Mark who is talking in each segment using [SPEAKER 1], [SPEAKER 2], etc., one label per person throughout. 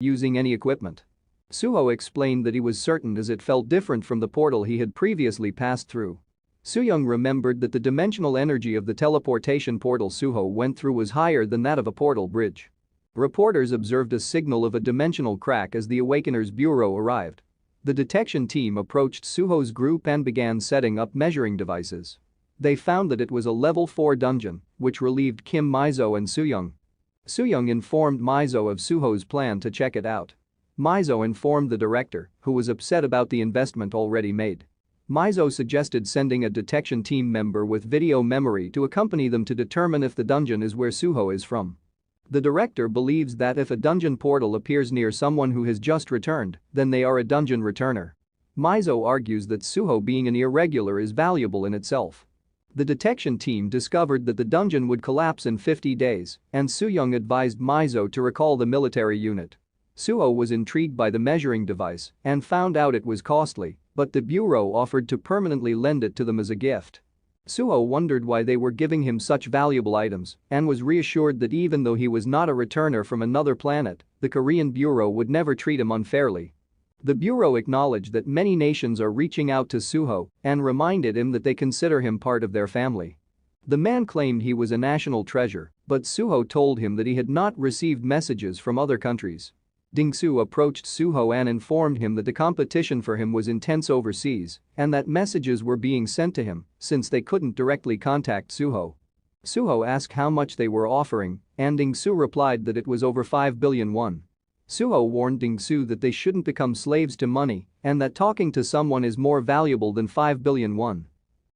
[SPEAKER 1] using any equipment. Suho explained that he was certain as it felt different from the portal he had previously passed through. Soo-young remembered that the dimensional energy of the teleportation portal Suho went through was higher than that of a portal bridge. Reporters observed a signal of a dimensional crack as the Awakener's bureau arrived. The detection team approached Suho's group and began setting up measuring devices. They found that it was a level 4 dungeon, which relieved Kim Mizo and Soo-young. Soo-young informed Mizo of Suho's plan to check it out. Mizo informed the director, who was upset about the investment already made. Mizo suggested sending a detection team member with video memory to accompany them to determine if the dungeon is where Suho is from. The director believes that if a dungeon portal appears near someone who has just returned, then they are a dungeon returner. Mizo argues that Suho being an irregular is valuable in itself. The detection team discovered that the dungeon would collapse in 50 days, and Soo-young advised Mizo to recall the military unit. Suho was intrigued by the measuring device and found out it was costly, but the bureau offered to permanently lend it to them as a gift. Suho wondered why they were giving him such valuable items and was reassured that even though he was not a returner from another planet, the Korean bureau would never treat him unfairly. The bureau acknowledged that many nations are reaching out to Suho and reminded him that they consider him part of their family. The man claimed he was a national treasure, but Suho told him that he had not received messages from other countries. Ding-soo approached Suho and informed him that the competition for him was intense overseas and that messages were being sent to him since they couldn't directly contact Suho. Suho asked how much they were offering, and Ding-soo replied that it was over 5 billion won. Suho warned Ding-soo that they shouldn't become slaves to money and that talking to someone is more valuable than 5 billion won.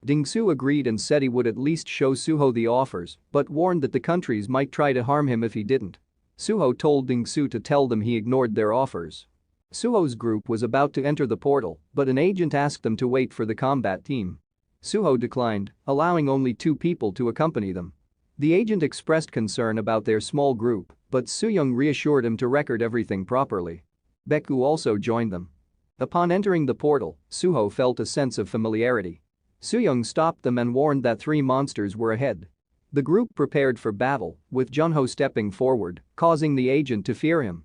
[SPEAKER 1] Ding-soo agreed and said he would at least show Suho the offers but warned that the countries might try to harm him if he didn't. Suho told Ding-soo to tell them he ignored their offers. Suho's group was about to enter the portal, but an agent asked them to wait for the combat team. Suho declined, allowing only 2 people to accompany them. The agent expressed concern about their small group, but Soo-young reassured him to record everything properly. Baekgu also joined them. Upon entering the portal, Suho felt a sense of familiarity. Soo-young stopped them and warned that 3 monsters were ahead. The group prepared for battle, with Junho stepping forward, causing the agent to fear him.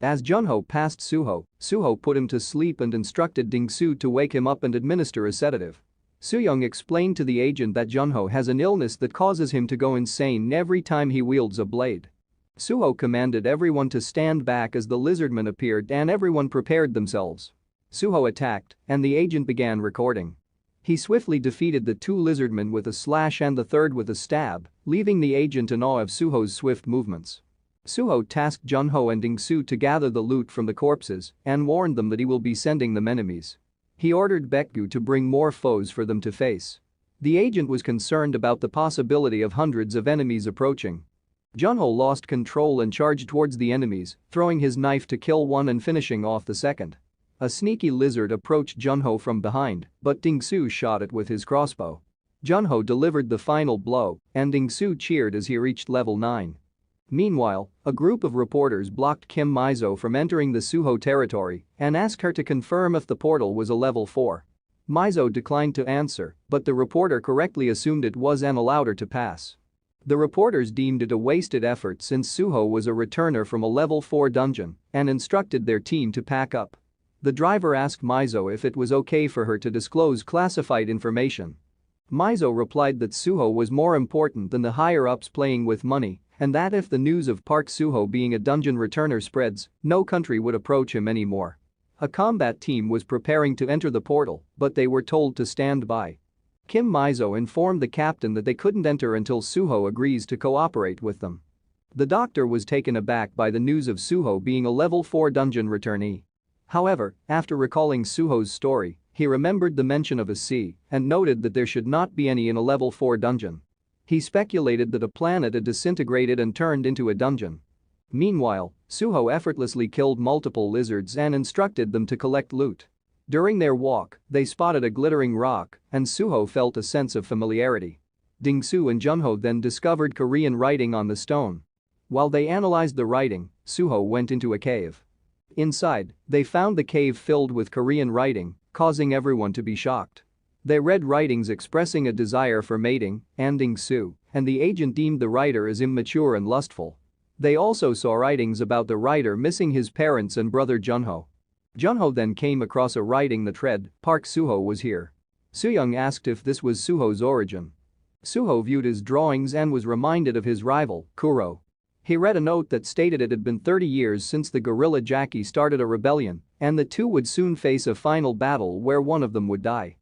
[SPEAKER 1] As Junho passed Suho put him to sleep and instructed Ding-soo to wake him up and administer a sedative. Soo-young explained to the agent that Junho has an illness that causes him to go insane every time he wields a blade. Suho commanded everyone to stand back as the lizardman appeared and everyone prepared themselves. Suho attacked, and the agent began recording. He swiftly defeated the 2 lizardmen with a slash and the third with a stab, leaving the agent in awe of Suho's swift movements. Suho tasked Junho and Ding-soo to gather the loot from the corpses and warned them that he will be sending them enemies. He ordered Baekgu to bring more foes for them to face. The agent was concerned about the possibility of hundreds of enemies approaching. Junho lost control and charged towards the enemies, throwing his knife to kill one and finishing off the second. A sneaky lizard approached Junho from behind, but Ding-soo shot it with his crossbow. Junho delivered the final blow, and Ding-soo cheered as he reached level 9. Meanwhile, a group of reporters blocked Kim Mizo from entering the Suho territory and asked her to confirm if the portal was a level 4. Mizo declined to answer, but the reporter correctly assumed it was and allowed her to pass. The reporters deemed it a wasted effort since Suho was a returner from a level 4 dungeon and instructed their team to pack up. The driver asked Mizo if it was okay for her to disclose classified information. Mizo replied that Suho was more important than the higher-ups playing with money and that if the news of Park Sooho being a dungeon returner spreads, no country would approach him anymore. A combat team was preparing to enter the portal, but they were told to stand by. Kim Mizo informed the captain that they couldn't enter until Suho agrees to cooperate with them. The doctor was taken aback by the news of Suho being a level 4 dungeon returnee. However, after recalling Suho's story, he remembered the mention of a sea and noted that there should not be any in a level 4 dungeon. He speculated that a planet had disintegrated and turned into a dungeon. Meanwhile, Suho effortlessly killed multiple lizards and instructed them to collect loot. During their walk, they spotted a glittering rock, and Suho felt a sense of familiarity. Ding-soo and Junho then discovered Korean writing on the stone. While they analyzed the writing, Suho went into a cave. Inside, they found the cave filled with Korean writing, causing everyone to be shocked. They read writings expressing a desire for mating and Ding-soo, and the agent deemed the writer as immature and lustful. They also saw writings about the writer missing his parents and brother Junho. Junho then came across a writing that read, "Park Sooho was here." Sooyoung asked if this was Suho's origin. Sooho viewed his drawings and was reminded of his rival, Kuro. He read a note that stated it had been 30 years since the gorilla Jackie started a rebellion, and the two would soon face a final battle where one of them would die.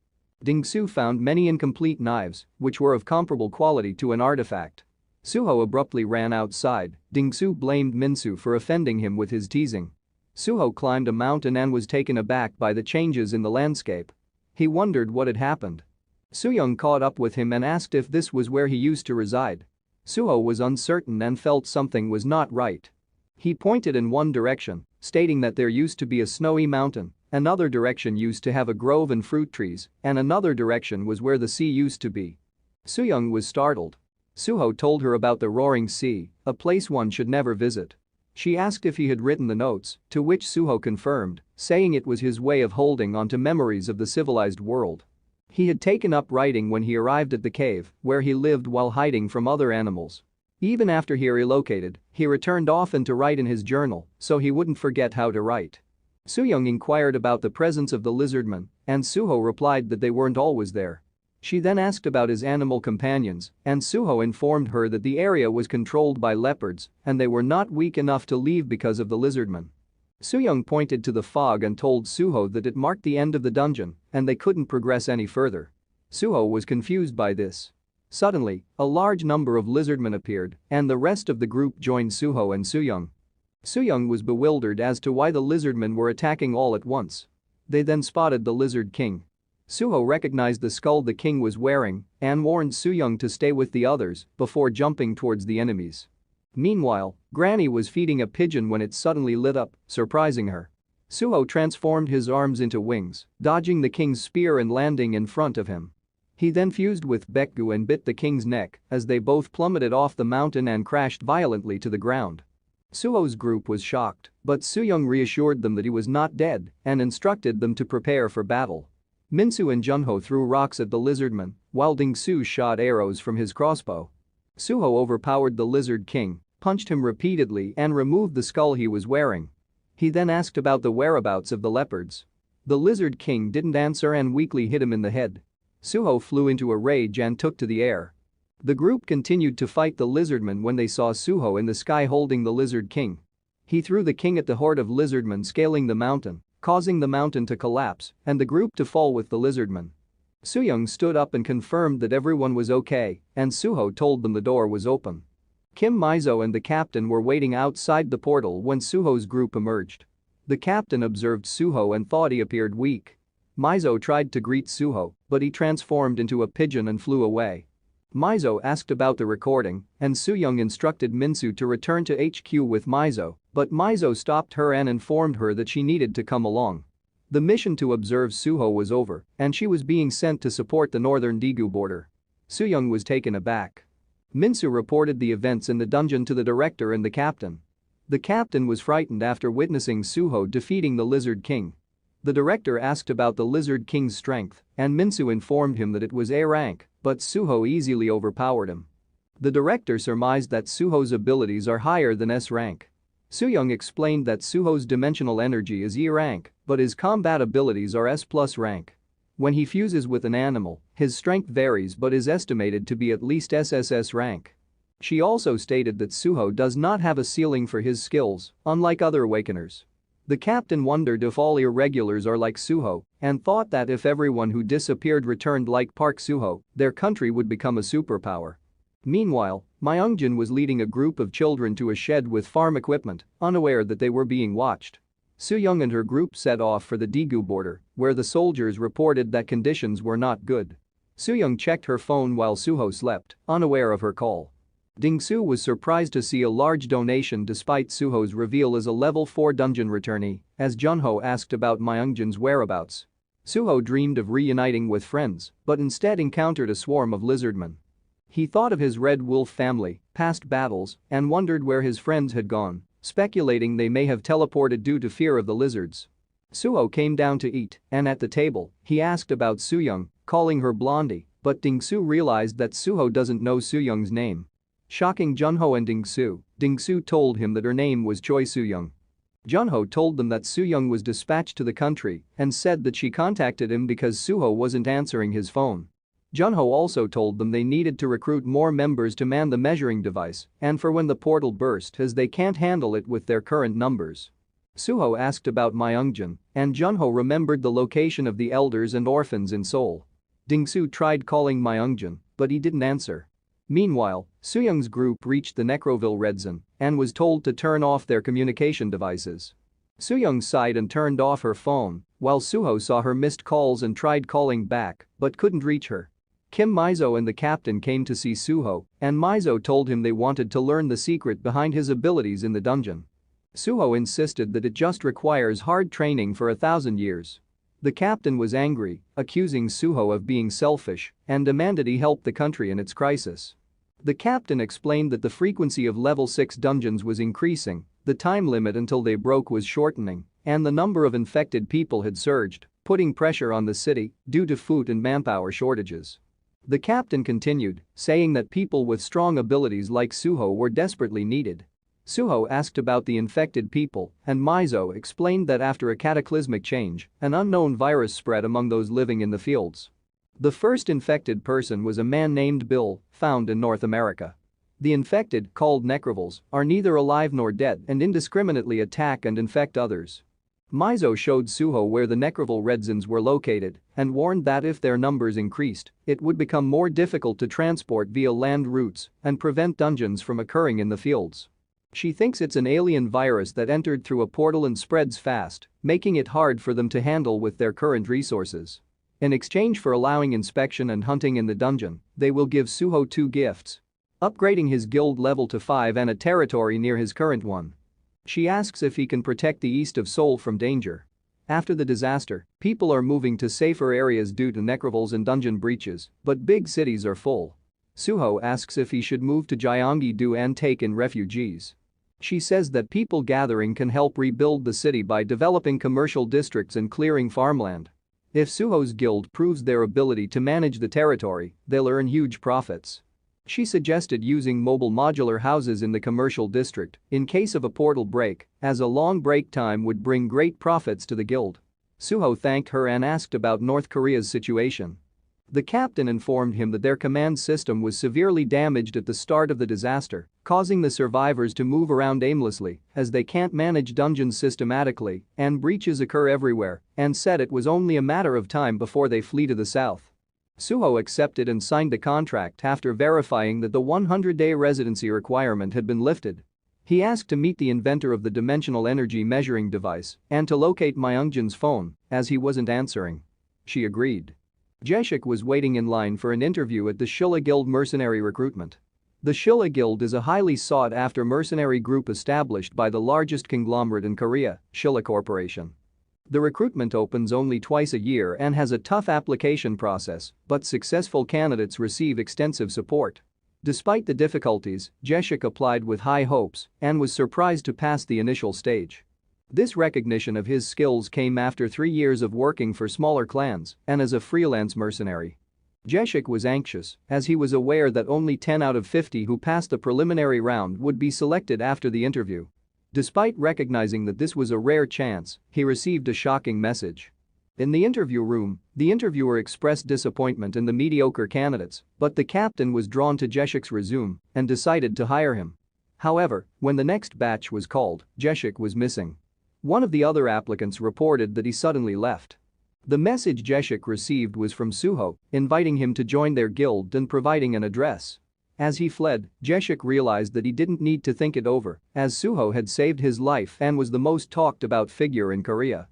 [SPEAKER 1] Dingsu found many incomplete knives, which were of comparable quality to an artifact. Suho abruptly ran outside. Dingsu blamed Minsu for offending him with his teasing. Suho climbed a mountain and was taken aback by the changes in the landscape. He wondered what had happened. Sooyoung caught up with him and asked if this was where he used to reside. Suho was uncertain and felt something was not right. He pointed in one direction, stating that there used to be a snowy mountain, another direction used to have a grove and fruit trees, and another direction was where the sea used to be. Sooyoung was startled. Suho told her about the roaring sea, a place one should never visit. She asked if he had written the notes, to which Suho confirmed, saying it was his way of holding on to memories of the civilized world. He had taken up writing when he arrived at the cave, where he lived while hiding from other animals. Even after he relocated, he returned often to write in his journal, so he wouldn't forget how to write. Sooyoung inquired about the presence of the lizardmen, and Suho replied that they weren't always there. She then asked about his animal companions, and Suho informed her that the area was controlled by leopards and they were not weak enough to leave because of the lizardmen. Sooyoung pointed to the fog and told Suho that it marked the end of the dungeon and they couldn't progress any further. Suho was confused by this. Suddenly, a large number of lizardmen appeared and the rest of the group joined Suho and Sooyoung. Sooyoung was bewildered as to why the lizardmen were attacking all at once. They then spotted the Lizard King. Suho recognized the skull the king was wearing and warned Sooyoung to stay with the others before jumping towards the enemies. Meanwhile, Granny was feeding a pigeon when it suddenly lit up, surprising her. Suho transformed his arms into wings, dodging the king's spear and landing in front of him. He then fused with Baekgu and bit the king's neck as they both plummeted off the mountain and crashed violently to the ground. Suho's group was shocked, but Sooyoung reassured them that he was not dead and instructed them to prepare for battle. Minsu and Junho threw rocks at the lizardman, while Dingsu shot arrows from his crossbow. Suho overpowered the Lizard King, punched him repeatedly and removed the skull he was wearing. He then asked about the whereabouts of the leopards. The Lizard King didn't answer and weakly hit him in the head. Suho flew into a rage and took to the air. The group continued to fight the lizardmen when they saw Suho in the sky holding the Lizard King. He threw the king at the horde of lizardmen scaling the mountain, causing the mountain to collapse and the group to fall with the lizardmen. Sooyoung stood up and confirmed that everyone was okay, and Suho told them the door was open. Kim Mizo and the captain were waiting outside the portal when Suho's group emerged. The captain observed Suho and thought he appeared weak. Mizo tried to greet Suho, but he transformed into a pigeon and flew away. Mizo asked about the recording, and Sooyoung instructed Minsu to return to HQ with Mizo, but Mizo stopped her and informed her that she needed to come along. The mission to observe Suho was over, and she was being sent to support the northern Daegu border. Sooyoung was taken aback. Minsu reported the events in the dungeon to the director and the captain. The captain was frightened after witnessing Suho defeating the Lizard King. The director asked about the Lizard King's strength, and Minsu informed him that it was A rank, but Suho easily overpowered him. The director surmised that Suho's abilities are higher than S rank. Sooyoung explained that Suho's dimensional energy is E rank, but his combat abilities are S+ rank. When he fuses with an animal, his strength varies but is estimated to be at least SSS rank. She also stated that Suho does not have a ceiling for his skills, unlike other awakeners. The captain wondered if all irregulars are like Suho and thought that if everyone who disappeared returned like Park Sooho, their country would become a superpower. Meanwhile, Myungjin was leading a group of children to a shed with farm equipment, unaware that they were being watched. Sooyoung and her group set off for the Daegu border, where the soldiers reported that conditions were not good. Sooyoung checked her phone while Suho slept, unaware of her call. Dingsu was surprised to see a large donation despite Suho's reveal as a level 4 dungeon returnee, as Junho asked about Myungjin's whereabouts. Suho dreamed of reuniting with friends, but instead encountered a swarm of lizardmen. He thought of his Red Wolf family, past battles, and wondered where his friends had gone, speculating they may have teleported due to fear of the lizards. Suho came down to eat, and at the table, he asked about Sooyoung, calling her Blondie, but Dingsu realized that Suho doesn't know Sooyoung's name. Shocking Junho and Dingsu, Ding-su told him that her name was Choi Soo-young. Junho told them that Soo-young was dispatched to the country and said that she contacted him because Suho wasn't answering his phone. Junho also told them they needed to recruit more members to man the measuring device and for when the portal burst as they can't handle it with their current numbers. Suho asked about Myungjin, and Junho remembered the location of the elders and orphans in Seoul. Ding-su tried calling Myungjin, but he didn't answer. Meanwhile, Soo-young's group reached the Necroville Red Zone and was told to turn off their communication devices. Soo-young sighed and turned off her phone, while Suho saw her missed calls and tried calling back but couldn't reach her. Kim Mizo and the captain came to see Suho, and Mizo told him they wanted to learn the secret behind his abilities in the dungeon. Suho insisted that it just requires hard training for 1,000 years. The captain was angry, accusing Suho of being selfish, and demanded he help the country in its crisis. The captain explained that the frequency of level 6 dungeons was increasing, the time limit until they broke was shortening, and the number of infected people had surged, putting pressure on the city due to food and manpower shortages. The captain continued, saying that people with strong abilities like Suho were desperately needed. Suho asked about the infected people, and Mizo explained that after a cataclysmic change, an unknown virus spread among those living in the fields. The first infected person was a man named Bill, found in North America. The infected, called necrovals, are neither alive nor dead and indiscriminately attack and infect others. Mizo showed Suho where the necroval red zones were located and warned that if their numbers increased, it would become more difficult to transport via land routes and prevent dungeons from occurring in the fields. She thinks it's an alien virus that entered through a portal and spreads fast, making it hard for them to handle with their current resources. In exchange for allowing inspection and hunting in the dungeon, they will give Suho 2 gifts: upgrading his guild level to 5 and a territory near his current one. She asks if he can protect the east of Seoul from danger. After the disaster, people are moving to safer areas due to necrovals and dungeon breaches, but big cities are full. Suho asks if he should move to Gyeonggi-do and take in refugees. She says that people gathering can help rebuild the city by developing commercial districts and clearing farmland. If Suho's guild proves their ability to manage the territory, they'll earn huge profits. She suggested using mobile modular houses in the commercial district in case of a portal break, as a long break time would bring great profits to the guild. Suho thanked her and asked about North Korea's situation. The captain informed him that their command system was severely damaged at the start of the disaster, causing the survivors to move around aimlessly as they can't manage dungeons systematically and breaches occur everywhere, and said it was only a matter of time before they flee to the south. Suho accepted and signed the contract after verifying that the 100-day residency requirement had been lifted. He asked to meet the inventor of the dimensional energy measuring device and to locate Myungjin's phone, as he wasn't answering. She agreed. Jaeshik was waiting in line for an interview at the Shilla Guild mercenary recruitment. The Shilla Guild is a highly sought-after mercenary group established by the largest conglomerate in Korea, Shilla Corporation. The recruitment opens only twice a year and has a tough application process, but successful candidates receive extensive support. Despite the difficulties, Jaeshik applied with high hopes and was surprised to pass the initial stage. This recognition of his skills came after 3 years of working for smaller clans and as a freelance mercenary. Jaeshik was anxious as he was aware that only 10 out of 50 who passed the preliminary round would be selected after the interview. Despite recognizing that this was a rare chance, he received a shocking message. In the interview room, the interviewer expressed disappointment in the mediocre candidates, but the captain was drawn to Jaeshik's resume and decided to hire him. However, when the next batch was called, Jaeshik was missing. One of the other applicants reported that he suddenly left. The message Jaeshik received was from Suho, inviting him to join their guild and providing an address. As he fled, Jaeshik realized that he didn't need to think it over, as Suho had saved his life and was the most talked about figure in Korea.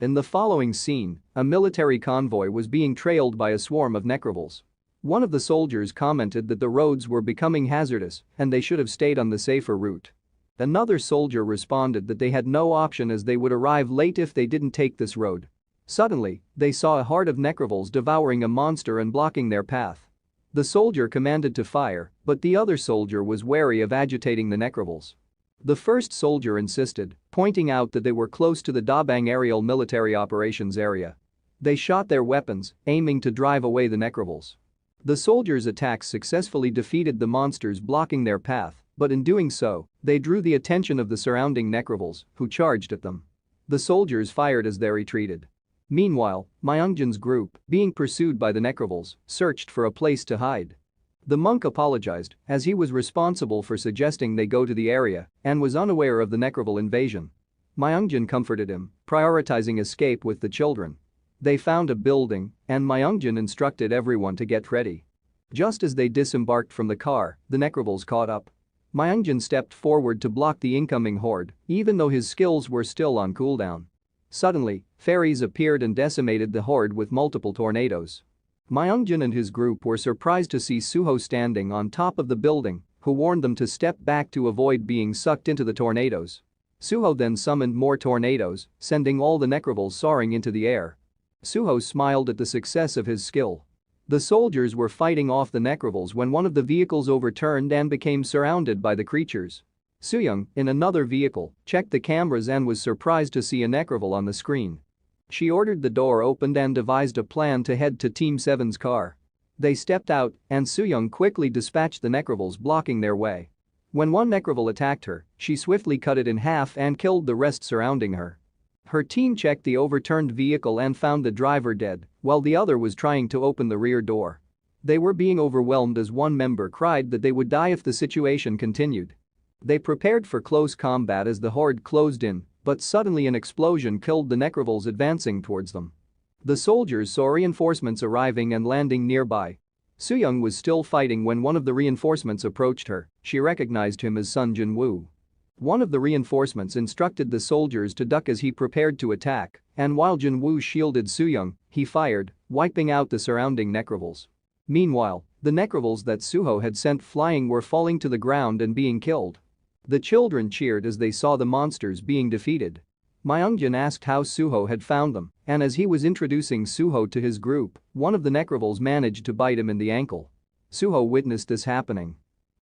[SPEAKER 1] In the following scene, a military convoy was being trailed by a swarm of necrovals. One of the soldiers commented that the roads were becoming hazardous and they should have stayed on the safer route. Another soldier responded that they had no option as they would arrive late if they didn't take this road. Suddenly, they saw a horde of necrovals devouring a monster and blocking their path. The soldier commanded to fire, but the other soldier was wary of agitating the necrovals. The first soldier insisted, pointing out that they were close to the Dabang aerial military operations area. They shot their weapons, aiming to drive away the necrovals. The soldiers' attacks successfully defeated the monsters blocking their path, But in doing so, they drew the attention of the surrounding necrovals, who charged at them. The soldiers fired as they retreated. Meanwhile, Myungjin's group, being pursued by the necrovals, searched for a place to hide. The monk apologized, as he was responsible for suggesting they go to the area and was unaware of the necroval invasion. Myungjin comforted him, prioritizing escape with the children. They found a building, and Myungjin instructed everyone to get ready. Just as they disembarked from the car, the necrovals caught up. Myungjin stepped forward to block the incoming horde, even though his skills were still on cooldown. Suddenly, fairies appeared and decimated the horde with multiple tornadoes. Myungjin and his group were surprised to see Suho standing on top of the building, who warned them to step back to avoid being sucked into the tornadoes. Suho then summoned more tornadoes, sending all the necrovals soaring into the air. Suho smiled at the success of his skill. The soldiers were fighting off the necrovals when one of the vehicles overturned and became surrounded by the creatures. Suyoung, in another vehicle, checked the cameras and was surprised to see a necroval on the screen. She ordered the door opened and devised a plan to head to Team 7's car. They stepped out, and Suyoung quickly dispatched the necrovals blocking their way. When one necroval attacked her, she swiftly cut it in half and killed the rest surrounding her. Her team checked the overturned vehicle and found the driver dead, while the other was trying to open the rear door. They were being overwhelmed as one member cried that they would die if the situation continued. They prepared for close combat as the horde closed in, but suddenly an explosion killed the necrovals advancing towards them. The soldiers saw reinforcements arriving and landing nearby. Suyoung was still fighting when one of the reinforcements approached her. She recognized him as Sun Jinwoo. One of the reinforcements instructed the soldiers to duck as he prepared to attack, and while Jinwoo shielded Suyoung, he fired, wiping out the surrounding necrovals. Meanwhile, the necrovals that Suho had sent flying were falling to the ground and being killed. The children cheered as they saw the monsters being defeated. Myungjin asked how Suho had found them, and as he was introducing Suho to his group, one of the necrovals managed to bite him in the ankle. Suho witnessed this happening.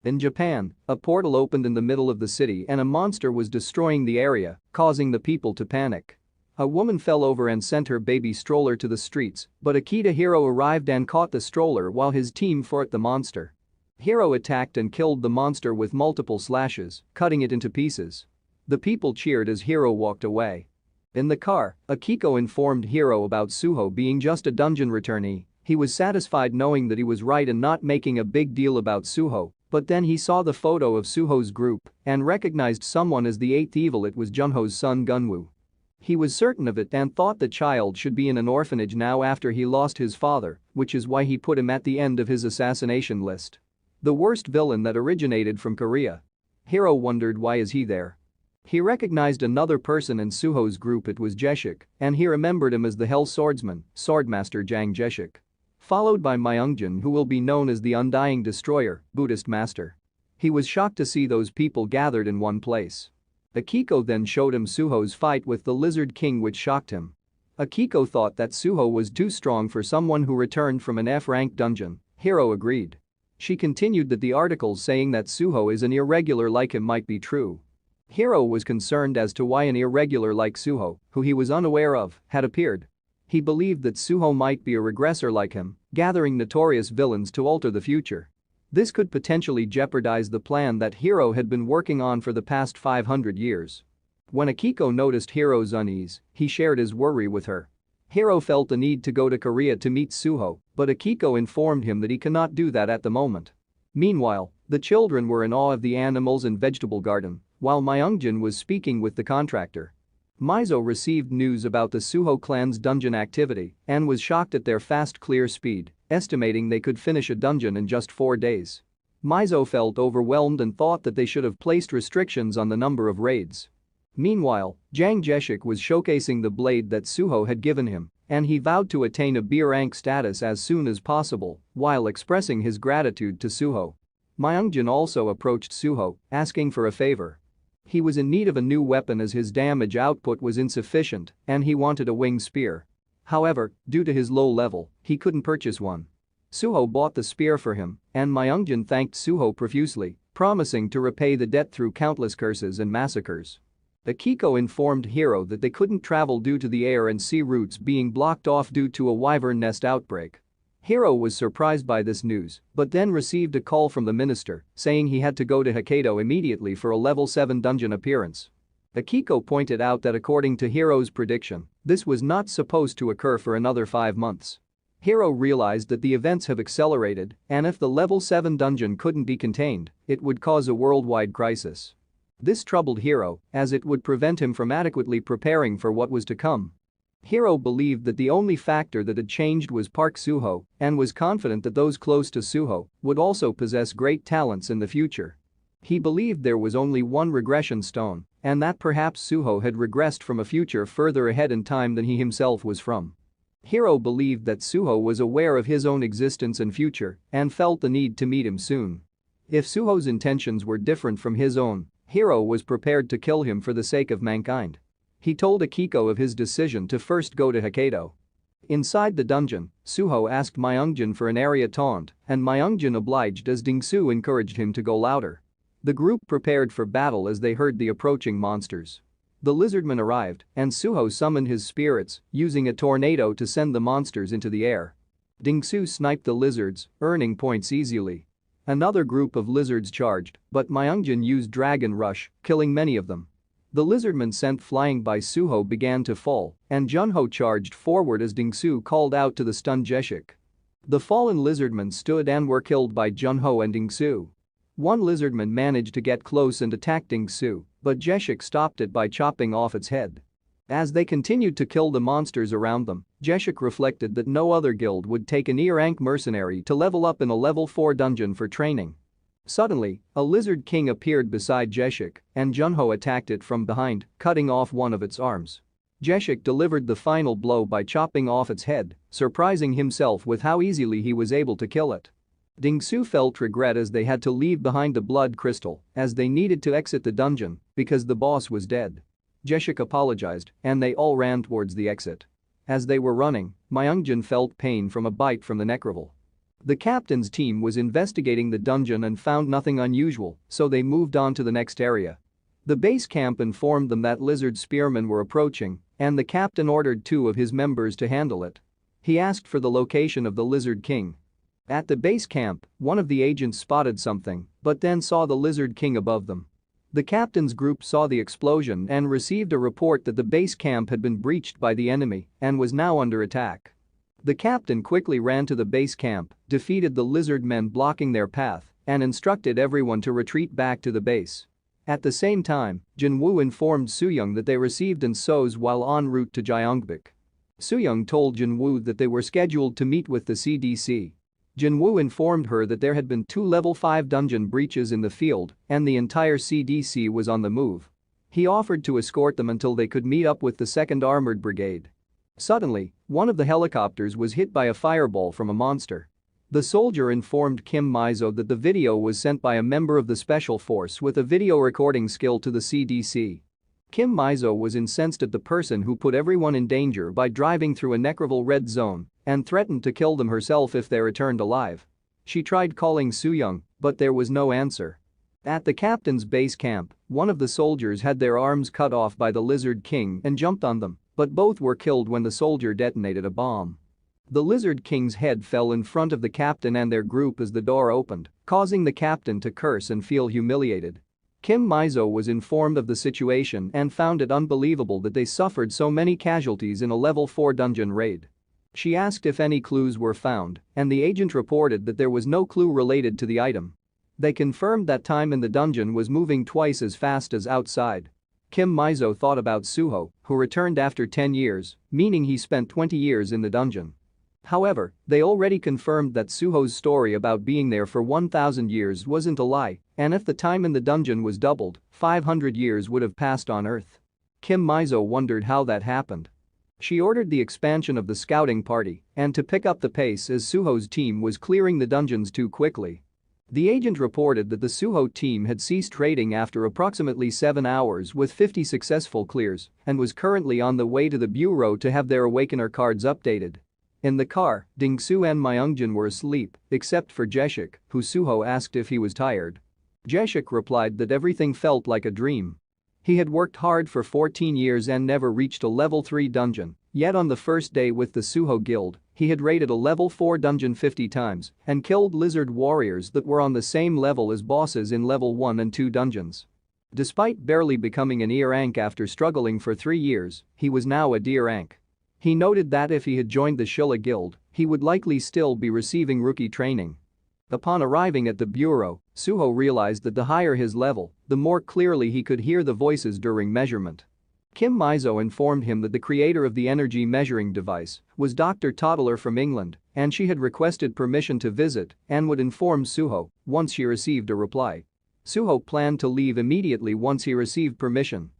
[SPEAKER 1] In Japan, a portal opened in the middle of the city and a monster was destroying the area, causing the people to panic. A woman fell over and sent her baby stroller to the streets, but Akita Hiro arrived and caught the stroller while his team fought the monster. Hiro attacked and killed the monster with multiple slashes, cutting it into pieces. The people cheered as Hiro walked away. In the car, Akiko informed Hiro about Suho being just a dungeon returnee. He was satisfied knowing that he was right and not making a big deal about Suho, but then he saw the photo of Suho's group and recognized someone as the eighth evil. It was Junho's son Gunwoo. He was certain of it and thought the child should be in an orphanage now after he lost his father, which is why he put him at the end of his assassination list. The worst villain that originated from Korea. Hiro wondered why is he there. He recognized another person in Suho's group. It was Jeshik, and he remembered him as the Hell Swordsman, Swordmaster Jang Jeshik. Followed by Myungjin, who will be known as the Undying Destroyer, Buddhist Master. He was shocked to see those people gathered in one place. Akiko then showed him Suho's fight with the Lizard King, which shocked him. Akiko thought that Suho was too strong for someone who returned from an F-rank dungeon. Hiro agreed. She continued that the articles saying that Suho is an irregular like him might be true. Hiro was concerned as to why an irregular like Suho, who he was unaware of, had appeared. He believed that Suho might be a regressor like him, gathering notorious villains to alter the future. This could potentially jeopardize the plan that Hiro had been working on for the past 500 years. When Akiko noticed Hiro's unease, he shared his worry with her. Hiro felt the need to go to Korea to meet Suho, but Akiko informed him that he cannot do that at the moment. Meanwhile, the children were in awe of the animals and vegetable garden, while Myungjin was speaking with the contractor. Mizo received news about the Suho clan's dungeon activity and was shocked at their fast clear speed, estimating they could finish a dungeon in just 4 days. Mizo felt overwhelmed and thought that they should have placed restrictions on the number of raids. Meanwhile, Jang Jeshik was showcasing the blade that Suho had given him, and he vowed to attain a B rank status as soon as possible while expressing his gratitude to Suho. Myungjin also approached Suho, asking for a favor. He was in need of a new weapon as his damage output was insufficient and he wanted a winged spear. However, due to his low level, he couldn't purchase one. Suho bought the spear for him, and Myungjin thanked Suho profusely, promising to repay the debt through countless curses and massacres. Akiko informed Hiro that they couldn't travel due to the air and sea routes being blocked off due to a wyvern nest outbreak. Hiro was surprised by this news, but then received a call from the minister saying he had to go to Hokkaido immediately for a level 7 dungeon appearance. Akiko pointed out that according to Hiro's prediction, this was not supposed to occur for another 5 months. Hiro realized that the events have accelerated, and if the level 7 dungeon couldn't be contained, it would cause a worldwide crisis. This troubled Hiro, as it would prevent him from adequately preparing for what was to come. Hiro believed that the only factor that had changed was Park Sooho and was confident that those close to Sooho would also possess great talents in the future. He believed there was only one regression stone, and that perhaps Sooho had regressed from a future further ahead in time than he himself was from. Hiro believed that Sooho was aware of his own existence and future and felt the need to meet him soon. If Sooho's intentions were different from his own, Hiro was prepared to kill him for the sake of mankind. He told Akiko of his decision to first go to Hokkaido. Inside the dungeon, Sooho asked Myungjin for an area taunt, and Myungjin obliged as Dingsu encouraged him to go louder. The group prepared for battle as they heard the approaching monsters. The lizardman arrived, and Sooho summoned his spirits, using a tornado to send the monsters into the air. Dingsu sniped the lizards, earning points easily. Another group of lizards charged, but Myungjin used Dragon Rush, killing many of them. The lizardmen sent flying by Sooho began to fall, and Junho charged forward as Dingsu called out to the stunned Jeshik. The fallen lizardmen stood and were killed by Junho and Dingsu. One lizardman managed to get close and attack Dingsu, but Jeshik stopped it by chopping off its head. As they continued to kill the monsters around them, Jeshik reflected that no other guild would take an E-rank mercenary to level up in a level 4 dungeon for training. Suddenly, a lizard king appeared beside Jeshik, and Junho attacked it from behind, cutting off one of its arms. Jeshik delivered the final blow by chopping off its head, surprising himself with how easily he was able to kill it. Dingsu felt regret as they had to leave behind the blood crystal, as they needed to exit the dungeon because the boss was dead. Jeshik apologized, and they all ran towards the exit. As they were running, Myungjin felt pain from a bite from the necroval. The captain's team was investigating the dungeon and found nothing unusual, so they moved on to the next area. The base camp informed them that lizard spearmen were approaching, and the captain ordered 2 of his members to handle it. He asked for the location of the lizard king. At the base camp, one of the agents spotted something, but then saw the lizard king above them. The captain's group saw the explosion and received a report that the base camp had been breached by the enemy and was now under attack. The captain quickly ran to the base camp, defeated the lizard men blocking their path, and instructed everyone to retreat back to the base. At the same time, Jinwoo informed Sooyoung that they received insos while en route to Gyeongbuk. Sooyoung told Jinwoo that they were scheduled to meet with the CDC. Jinwoo informed her that there had been 2 level 5 dungeon breaches in the field and the entire CDC was on the move. He offered to escort them until they could meet up with the 2nd Armored Brigade. Suddenly, one of the helicopters was hit by a fireball from a monster. The soldier informed Kim Mizo that the video was sent by a member of the special force with a video recording skill to the CDC. Kim Mizo was incensed at the person who put everyone in danger by driving through a necroval red zone and threatened to kill them herself if they returned alive. She tried calling Sooyoung, but there was no answer. At the captain's base camp, one of the soldiers had their arms cut off by the Lizard King and jumped on them, but both were killed when the soldier detonated a bomb. The Lizard King's head fell in front of the captain and their group as the door opened, causing the captain to curse and feel humiliated. Kim Mizo was informed of the situation and found it unbelievable that they suffered so many casualties in a level 4 dungeon raid. She asked if any clues were found, and the agent reported that there was no clue related to the item. They confirmed that time in the dungeon was moving twice as fast as outside. Kim Mizo thought about Sooho, who returned after 10 years, meaning he spent 20 years in the dungeon. However, they already confirmed that Sooho's story about being there for 1,000 years wasn't a lie, and if the time in the dungeon was doubled, 500 years would have passed on Earth. Kim Mizo wondered how that happened. She ordered the expansion of the scouting party and to pick up the pace as Sooho's team was clearing the dungeons too quickly. The agent reported that the Sooho team had ceased raiding after approximately 7 hours with 50 successful clears and was currently on the way to the bureau to have their Awakener cards updated. In the car, Dingsu and Myungjin were asleep, except for Jeshik, who Sooho asked if he was tired. Jeshik replied that everything felt like a dream. He had worked hard for 14 years and never reached a level 3 dungeon, yet on the first day with the Sooho guild, He had raided a level 4 dungeon 50 times and killed lizard warriors that were on the same level as bosses in level 1 and 2 dungeons. Despite barely becoming an E rank after struggling for 3 years, he was now a D rank. He noted that if he had joined the Shilla Guild, he would likely still be receiving rookie training. Upon arriving at the bureau, Sooho realized that the higher his level, the more clearly he could hear the voices during measurement. Kim Mizo informed him that the creator of the energy measuring device was Dr. Toddler from England, and she had requested permission to visit and would inform Sooho once she received a reply. Sooho planned to leave immediately once he received permission.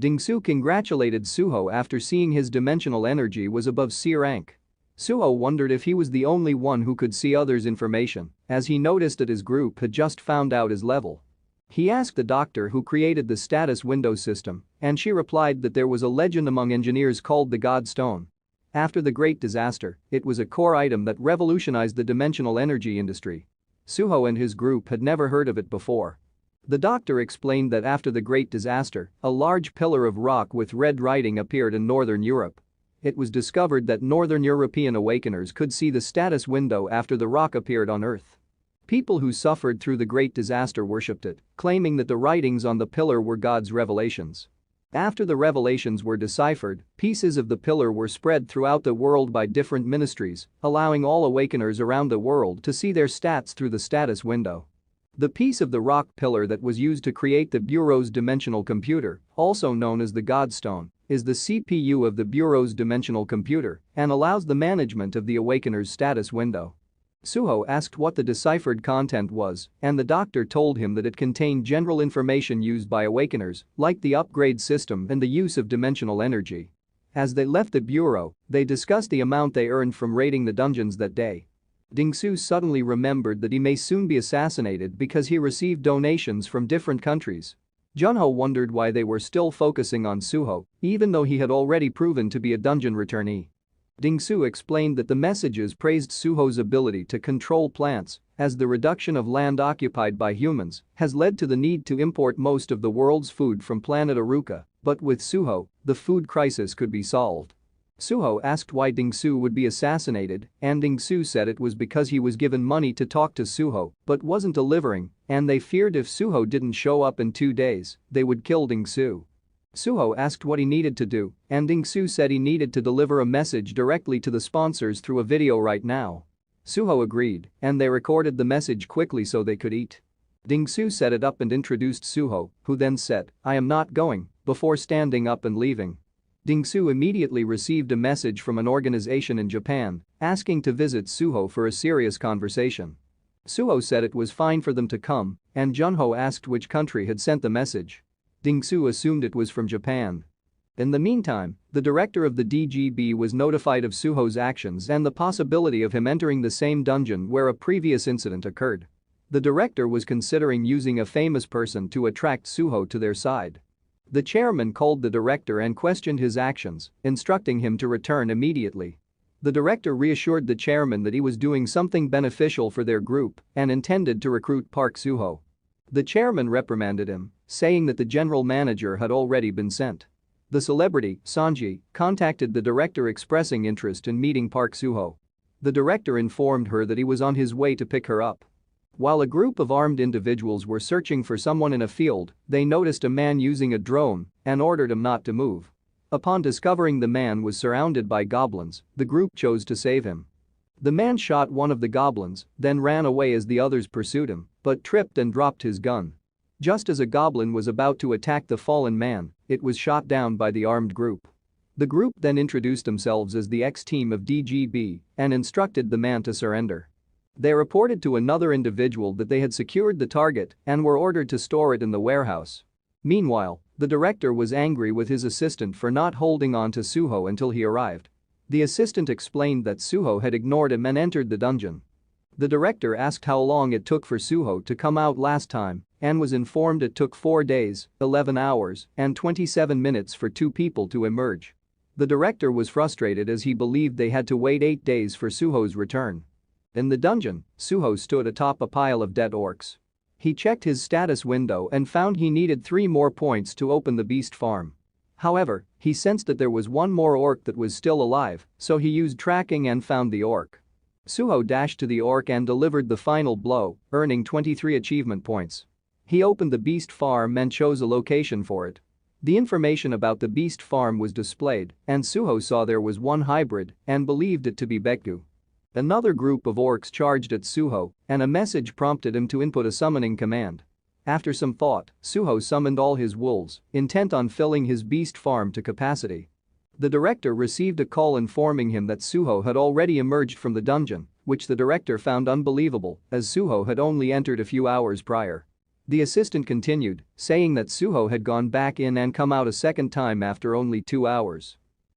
[SPEAKER 1] Dingsu congratulated Sooho after seeing his dimensional energy was above C rank. Sooho wondered if he was the only one who could see others' information, as he noticed that his group had just found out his level. He asked the doctor who created the status window system, and she replied that there was a legend among engineers called the God Stone. After the Great Disaster, it was a core item that revolutionized the dimensional energy industry. Sooho and his group had never heard of it before. The doctor explained that after the Great Disaster, a large pillar of rock with red writing appeared in northern Europe. It was discovered that northern European awakeners could see the status window after the rock appeared on Earth. People who suffered through the Great Disaster worshipped it, claiming that the writings on the pillar were God's revelations. After the revelations were deciphered, pieces of the pillar were spread throughout the world by different ministries, allowing all awakeners around the world to see their stats through the status window. The piece of the rock pillar that was used to create the Bureau's dimensional computer, also known as the Godstone, is the CPU of the Bureau's dimensional computer and allows the management of the awakener's status window. Sooho asked what the deciphered content was, and the doctor told him that it contained general information used by awakeners, like the upgrade system and the use of dimensional energy. As they left the bureau, they discussed the amount they earned from raiding the dungeons that day. Dingsu suddenly remembered that he may soon be assassinated because he received donations from different countries. Junho wondered why they were still focusing on Sooho, even though he had already proven to be a dungeon returnee. Dingsu explained that the messages praised Sooho's ability to control plants, as the reduction of land occupied by humans has led to the need to import most of the world's food from planet Aruka, but with Sooho, the food crisis could be solved. Sooho asked why Dingsu would be assassinated, and Dingsu said it was because he was given money to talk to Sooho but wasn't delivering, and they feared if Sooho didn't show up in 2 days, they would kill Dingsu. Sooho asked what he needed to do, and Dingsu said he needed to deliver a message directly to the sponsors through a video right now. Sooho agreed, and they recorded the message quickly so they could eat. Dingsu set it up and introduced Sooho, who then said, "I am not going," before standing up and leaving. Dingsu immediately received a message from an organization in Japan asking to visit Sooho for a serious conversation. Sooho said it was fine for them to come, and Junho asked which country had sent the message. Dingsu assumed it was from Japan. In the meantime, the director of the DGB was notified of Sooho's actions and the possibility of him entering the same dungeon where a previous incident occurred. The director was considering using a famous person to attract Sooho to their side. The chairman called the director and questioned his actions, instructing him to return immediately. The director reassured the chairman that he was doing something beneficial for their group and intended to recruit Park Sooho. The chairman reprimanded him, saying that the general manager had already been sent. The celebrity, Sanji, contacted the director expressing interest in meeting Park Sooho. The director informed her that he was on his way to pick her up. While a group of armed individuals were searching for someone in a field, they noticed a man using a drone and ordered him not to move. Upon discovering the man was surrounded by goblins, the group chose to save him. The man shot one of the goblins, then ran away as the others pursued him, but tripped and dropped his gun. Just as a goblin was about to attack the fallen man, it was shot down by the armed group. The group then introduced themselves as the X-team of DGB and instructed the man to surrender. They reported to another individual that they had secured the target and were ordered to store it in the warehouse. Meanwhile, the director was angry with his assistant for not holding on to Sooho until he arrived. The assistant explained that Sooho had ignored him and entered the dungeon. The director asked how long it took for Sooho to come out last time and was informed it took 4 days, 11 hours, and 27 minutes for 2 people to emerge. The director was frustrated as he believed they had to wait 8 days for Sooho's return. In the dungeon, Sooho stood atop a pile of dead orcs. He checked his status window and found he needed 3 more points to open the beast farm. However, he sensed that there was one more orc that was still alive, so he used tracking and found the orc. Suho dashed to the orc and delivered the final blow, earning 23 achievement points. He opened the beast farm and chose a location for it. The information about the beast farm was displayed, and Suho saw there was one hybrid and believed it to be Bekgu. Another group of orcs charged at Suho, and a message prompted him to input a summoning command. After some thought, Suho summoned all his wolves, intent on filling his beast farm to capacity. The director received a call informing him that Suho had already emerged from the dungeon, which the director found unbelievable, as Suho had only entered a few hours prior. The assistant continued, saying that Suho had gone back in and come out a second time after only 2 hours.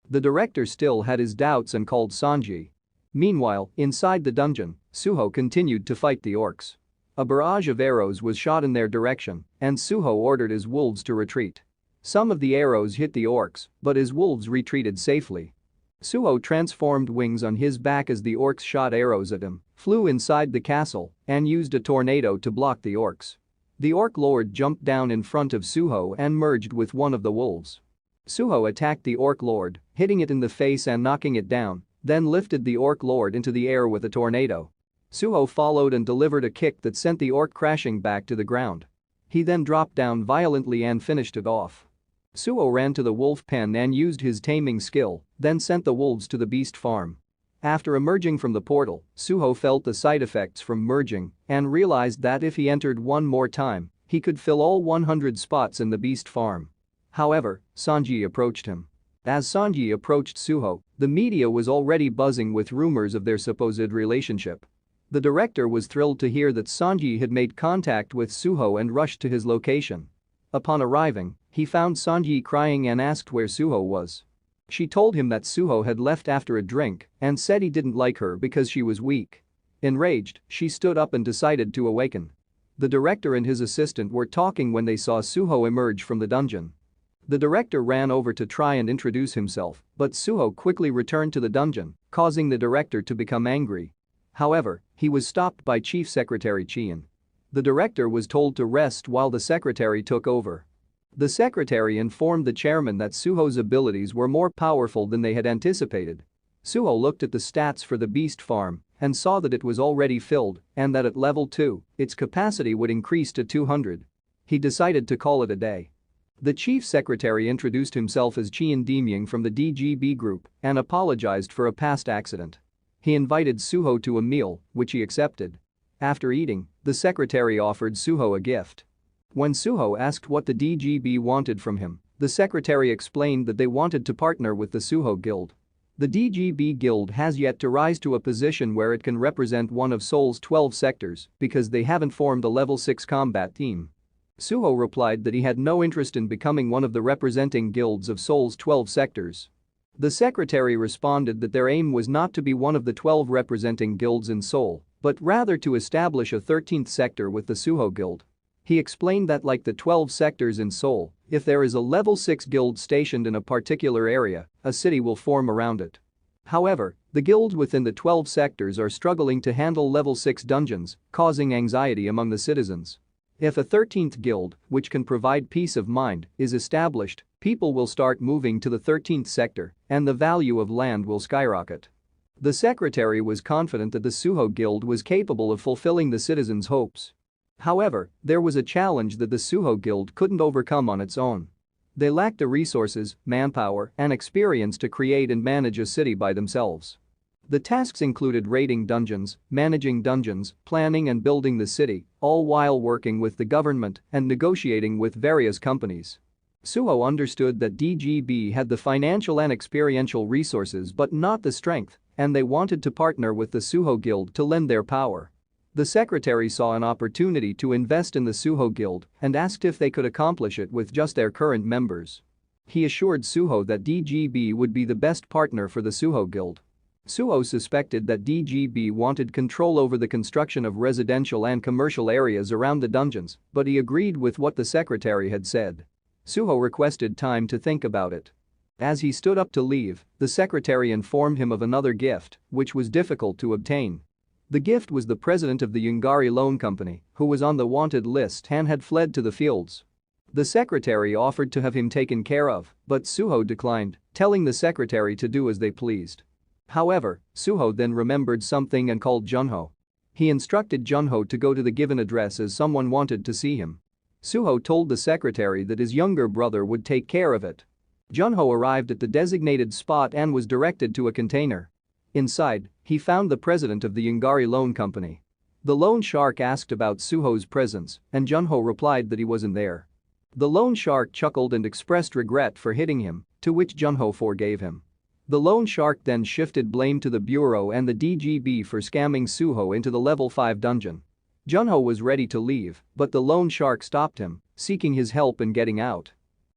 [SPEAKER 1] The director still had his doubts and called Sanji. Meanwhile, inside the dungeon, Suho continued to fight the orcs. A barrage of arrows was shot in their direction, and Suho ordered his wolves to retreat. Some of the arrows hit the orcs, but his wolves retreated safely. Suho transformed wings on his back as the orcs shot arrows at him, flew inside the castle, and used a tornado to block the orcs. The orc lord jumped down in front of Suho and merged with one of the wolves. Suho attacked the orc lord, hitting it in the face and knocking it down, then lifted the orc lord into the air with a tornado. Suho followed and delivered a kick that sent the orc crashing back to the ground. He then dropped down violently and finished it off. Suho ran to the wolf pen and used his taming skill, then sent the wolves to the beast farm. After emerging from the portal, Suho felt the side effects from merging and realized that if he entered one more time, he could fill all 100 spots in the beast farm. However, Sanji approached him. As Sanji approached Suho, the media was already buzzing with rumors of their supposed relationship. The director was thrilled to hear that Sanji had made contact with Suho and rushed to his location. Upon arriving, he found Sanji crying and asked where Suho was. She told him that Suho had left after a drink and said he didn't like her because she was weak. Enraged, she stood up and decided to awaken. The director and his assistant were talking when they saw Suho emerge from the dungeon. The director ran over to try and introduce himself, but Suho quickly returned to the dungeon, causing the director to become angry. However, he was stopped by Chief Secretary Chien. The director was told to rest while the secretary took over. The secretary informed the chairman that Suho's abilities were more powerful than they had anticipated. Suho looked at the stats for the beast farm and saw that it was already filled and that at level 2, its capacity would increase to 200. He decided to call it a day. The chief secretary introduced himself as Chien Demyang from the DGB group and apologized for a past accident. He invited Suho to a meal, which he accepted. After eating, the secretary offered Suho a gift. When Suho asked what the DGB wanted from him, the secretary explained that they wanted to partner with the Suho Guild. The DGB Guild has yet to rise to a position where it can represent one of Seoul's 12 sectors because they haven't formed a level 6 combat team. Suho replied that he had no interest in becoming one of the representing guilds of Seoul's 12 sectors. The secretary responded that their aim was not to be one of the 12 representing guilds in Seoul, but rather to establish a 13th sector with the Suho Guild. He explained that like the 12 sectors in Seoul, if there is a level 6 guild stationed in a particular area, a city will form around it. However, the guilds within the 12 sectors are struggling to handle level 6 dungeons, causing anxiety among the citizens. If a 13th guild, which can provide peace of mind, is established, people will start moving to the 13th sector, and the value of land will skyrocket. The secretary was confident that the Suho Guild was capable of fulfilling the citizens' hopes. However, there was a challenge that the Suho Guild couldn't overcome on its own. They lacked the resources, manpower, and experience to create and manage a city by themselves. The tasks included raiding dungeons, managing dungeons, planning and building the city, all while working with the government and negotiating with various companies. Suho understood that DGB had the financial and experiential resources but not the strength, and they wanted to partner with the Suho Guild to lend their power. The secretary saw an opportunity to invest in the Suho Guild and asked if they could accomplish it with just their current members. He assured Suho that DGB would be the best partner for the Suho Guild. Suho suspected that DGB wanted control over the construction of residential and commercial areas around the dungeons, but he agreed with what the secretary had said. Suho requested time to think about it. As he stood up to leave, the secretary informed him of another gift, which was difficult to obtain. The gift was the president of the Yungari Loan Company, who was on the wanted list and had fled to the fields. The secretary offered to have him taken care of, but Sooho declined, telling the secretary to do as they pleased. However, Sooho then remembered something and called Junho. He instructed Junho to go to the given address as someone wanted to see him. Sooho told the secretary that his younger brother would take care of it. Junho arrived at the designated spot and was directed to a container. Inside, he found the president of the Yungari Loan Company. The loan shark asked about Sooho's presence, and Junho replied that he wasn't there. The loan shark chuckled and expressed regret for hitting him, to which Junho forgave him. The loan shark then shifted blame to the bureau and the DGB for scamming Sooho into the level 5 dungeon. Junho was ready to leave, but the loan shark stopped him, seeking his help in getting out.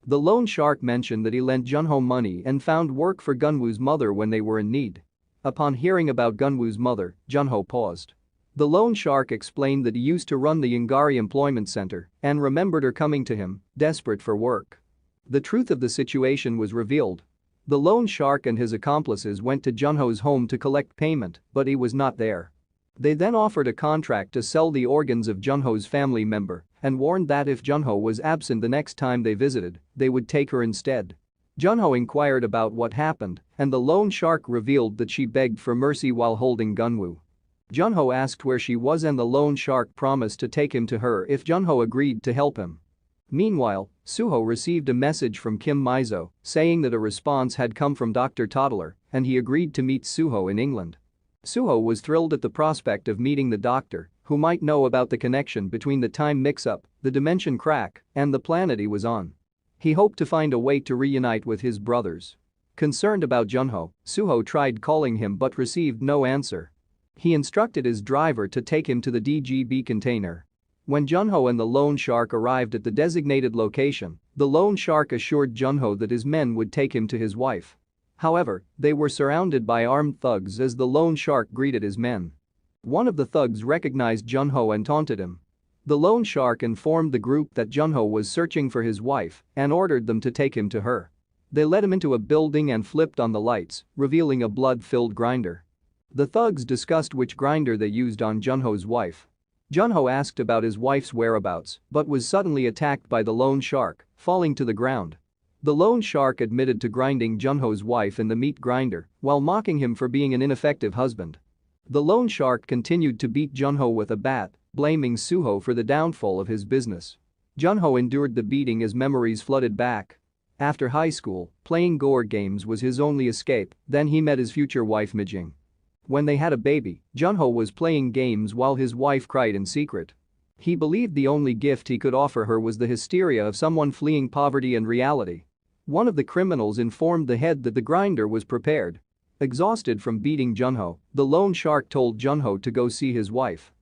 [SPEAKER 1] The loan shark mentioned that he lent Junho money and found work for Gunwoo's mother when they were in need. Upon hearing about Gunwoo's mother, Junho paused. The loan shark explained that he used to run the Yungari Employment Center and remembered her coming to him, desperate for work. The truth of the situation was revealed. The loan shark and his accomplices went to Junho's home to collect payment, but he was not there. They then offered a contract to sell the organs of Junho's family member and warned that if Junho was absent the next time they visited, they would take her instead. Junho inquired about what happened, and the loan shark revealed that she begged for mercy while holding Gunwoo. Junho asked where she was and the loan shark promised to take him to her if Junho agreed to help him. Meanwhile, Sooho received a message from Kim Mizo saying that a response had come from Dr. Toddler and he agreed to meet Sooho in England. Sooho was thrilled at the prospect of meeting the doctor, who might know about the connection between the time mix-up, the dimension crack, and the planet he was on. He hoped to find a way to reunite with his brothers. Concerned about Junho, Sooho tried calling him but received no answer. He instructed his driver to take him to the DGB container. When Junho and the loan shark arrived at the designated location, the loan shark assured Junho that his men would take him to his wife. However, they were surrounded by armed thugs as the loan shark greeted his men. One of the thugs recognized Junho and taunted him. The loan shark informed the group that Junho was searching for his wife and ordered them to take him to her. They led him into a building and flipped on the lights, revealing a blood-filled grinder. The thugs discussed which grinder they used on Junho's wife. Junho asked about his wife's whereabouts but was suddenly attacked by the loan shark, falling to the ground. The loan shark admitted to grinding Junho's wife in the meat grinder while mocking him for being an ineffective husband. The loan shark continued to beat Junho with a bat, blaming Sooho for the downfall of his business. Junho endured the beating as memories flooded back. After high school, playing gore games was his only escape, then he met his future wife Mijing. When they had a baby, Junho was playing games while his wife cried in secret. He believed the only gift he could offer her was the hysteria of someone fleeing poverty and reality. One of the criminals informed the head that the grinder was prepared. Exhausted from beating Junho, the loan shark told Junho to go see his wife.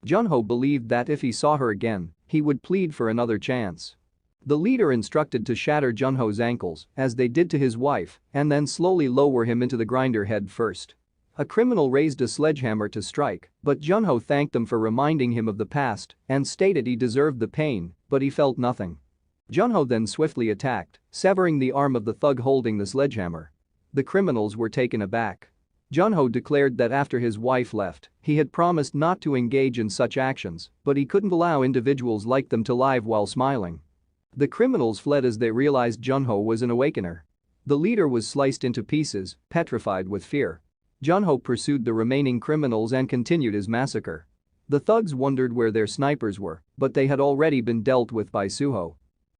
[SPEAKER 1] Junho believed that if he saw her again, he would plead for another chance. The leader instructed to shatter Junho's ankles, as they did to his wife, and then slowly lower him into the grinder head first. A criminal raised a sledgehammer to strike, but Junho thanked them for reminding him of the past and stated he deserved the pain, but he felt nothing. Junho then swiftly attacked, severing the arm of the thug holding the sledgehammer. The criminals were taken aback. Junho declared that after his wife left, he had promised not to engage in such actions, but he couldn't allow individuals like them to live while smiling. The criminals fled as they realized Junho was an awakener. The leader was sliced into pieces, petrified with fear. Junho pursued the remaining criminals and continued his massacre. The thugs wondered where their snipers were, but they had already been dealt with by Sooho.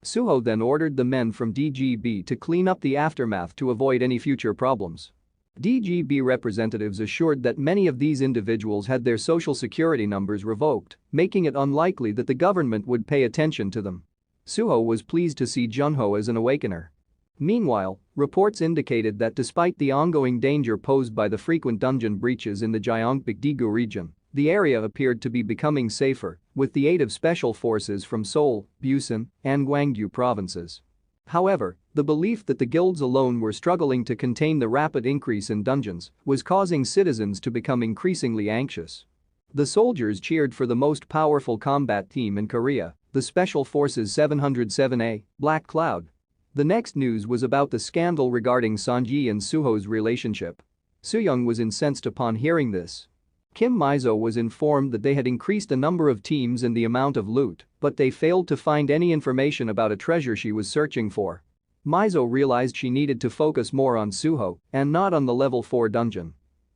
[SPEAKER 1] Sooho then ordered the men from DGB to clean up the aftermath to avoid any future problems. DGB representatives assured that many of these individuals had their social security numbers revoked, making it unlikely that the government would pay attention to them. Sooho was pleased to see Junho as an awakener. Meanwhile, reports indicated that despite the ongoing danger posed by the frequent dungeon breaches in the Gyeongbuk-daegu region, the area appeared to be becoming safer, with the aid of special forces from Seoul, Busan, and Gwangju provinces. However, the belief that the guilds alone were struggling to contain the rapid increase in dungeons was causing citizens to become increasingly anxious. The soldiers cheered for the most powerful combat team in Korea, the Special Forces 707A, Black Cloud. The next news was about the scandal regarding Sanji and Sooho's relationship. Sooyoung was incensed upon hearing this. Kim Mizo was informed that they had increased the number of teams and the amount of loot, but they failed to find any information about a treasure she was searching for. Mizo realized she needed to focus more on Sooho and not on the level 4 dungeon.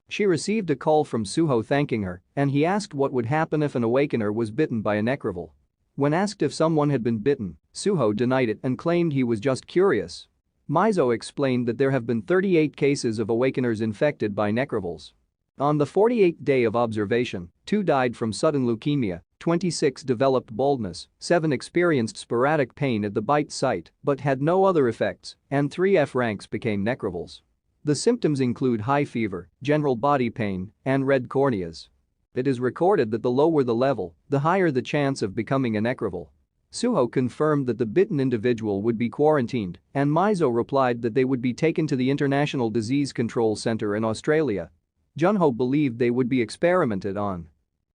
[SPEAKER 1] She received a call from Sooho thanking her, and he asked what would happen if an awakener was bitten by a necrovil. When asked if someone had been bitten, Sooho denied it and claimed he was just curious. Mizo explained that there have been 38 cases of awakeners infected by necrovils. On the 48th day of observation, 2 died from sudden leukemia, 26 developed baldness, 7 experienced sporadic pain at the bite site but had no other effects, and 3 F ranks became necrovils. The symptoms include high fever, general body pain, and red corneas. It is recorded that the lower the level, the higher the chance of becoming a necrovil. Sooho confirmed that the bitten individual would be quarantined, and Mizo replied that they would be taken to the International Disease Control Center in Australia. Junho believed they would be experimented on.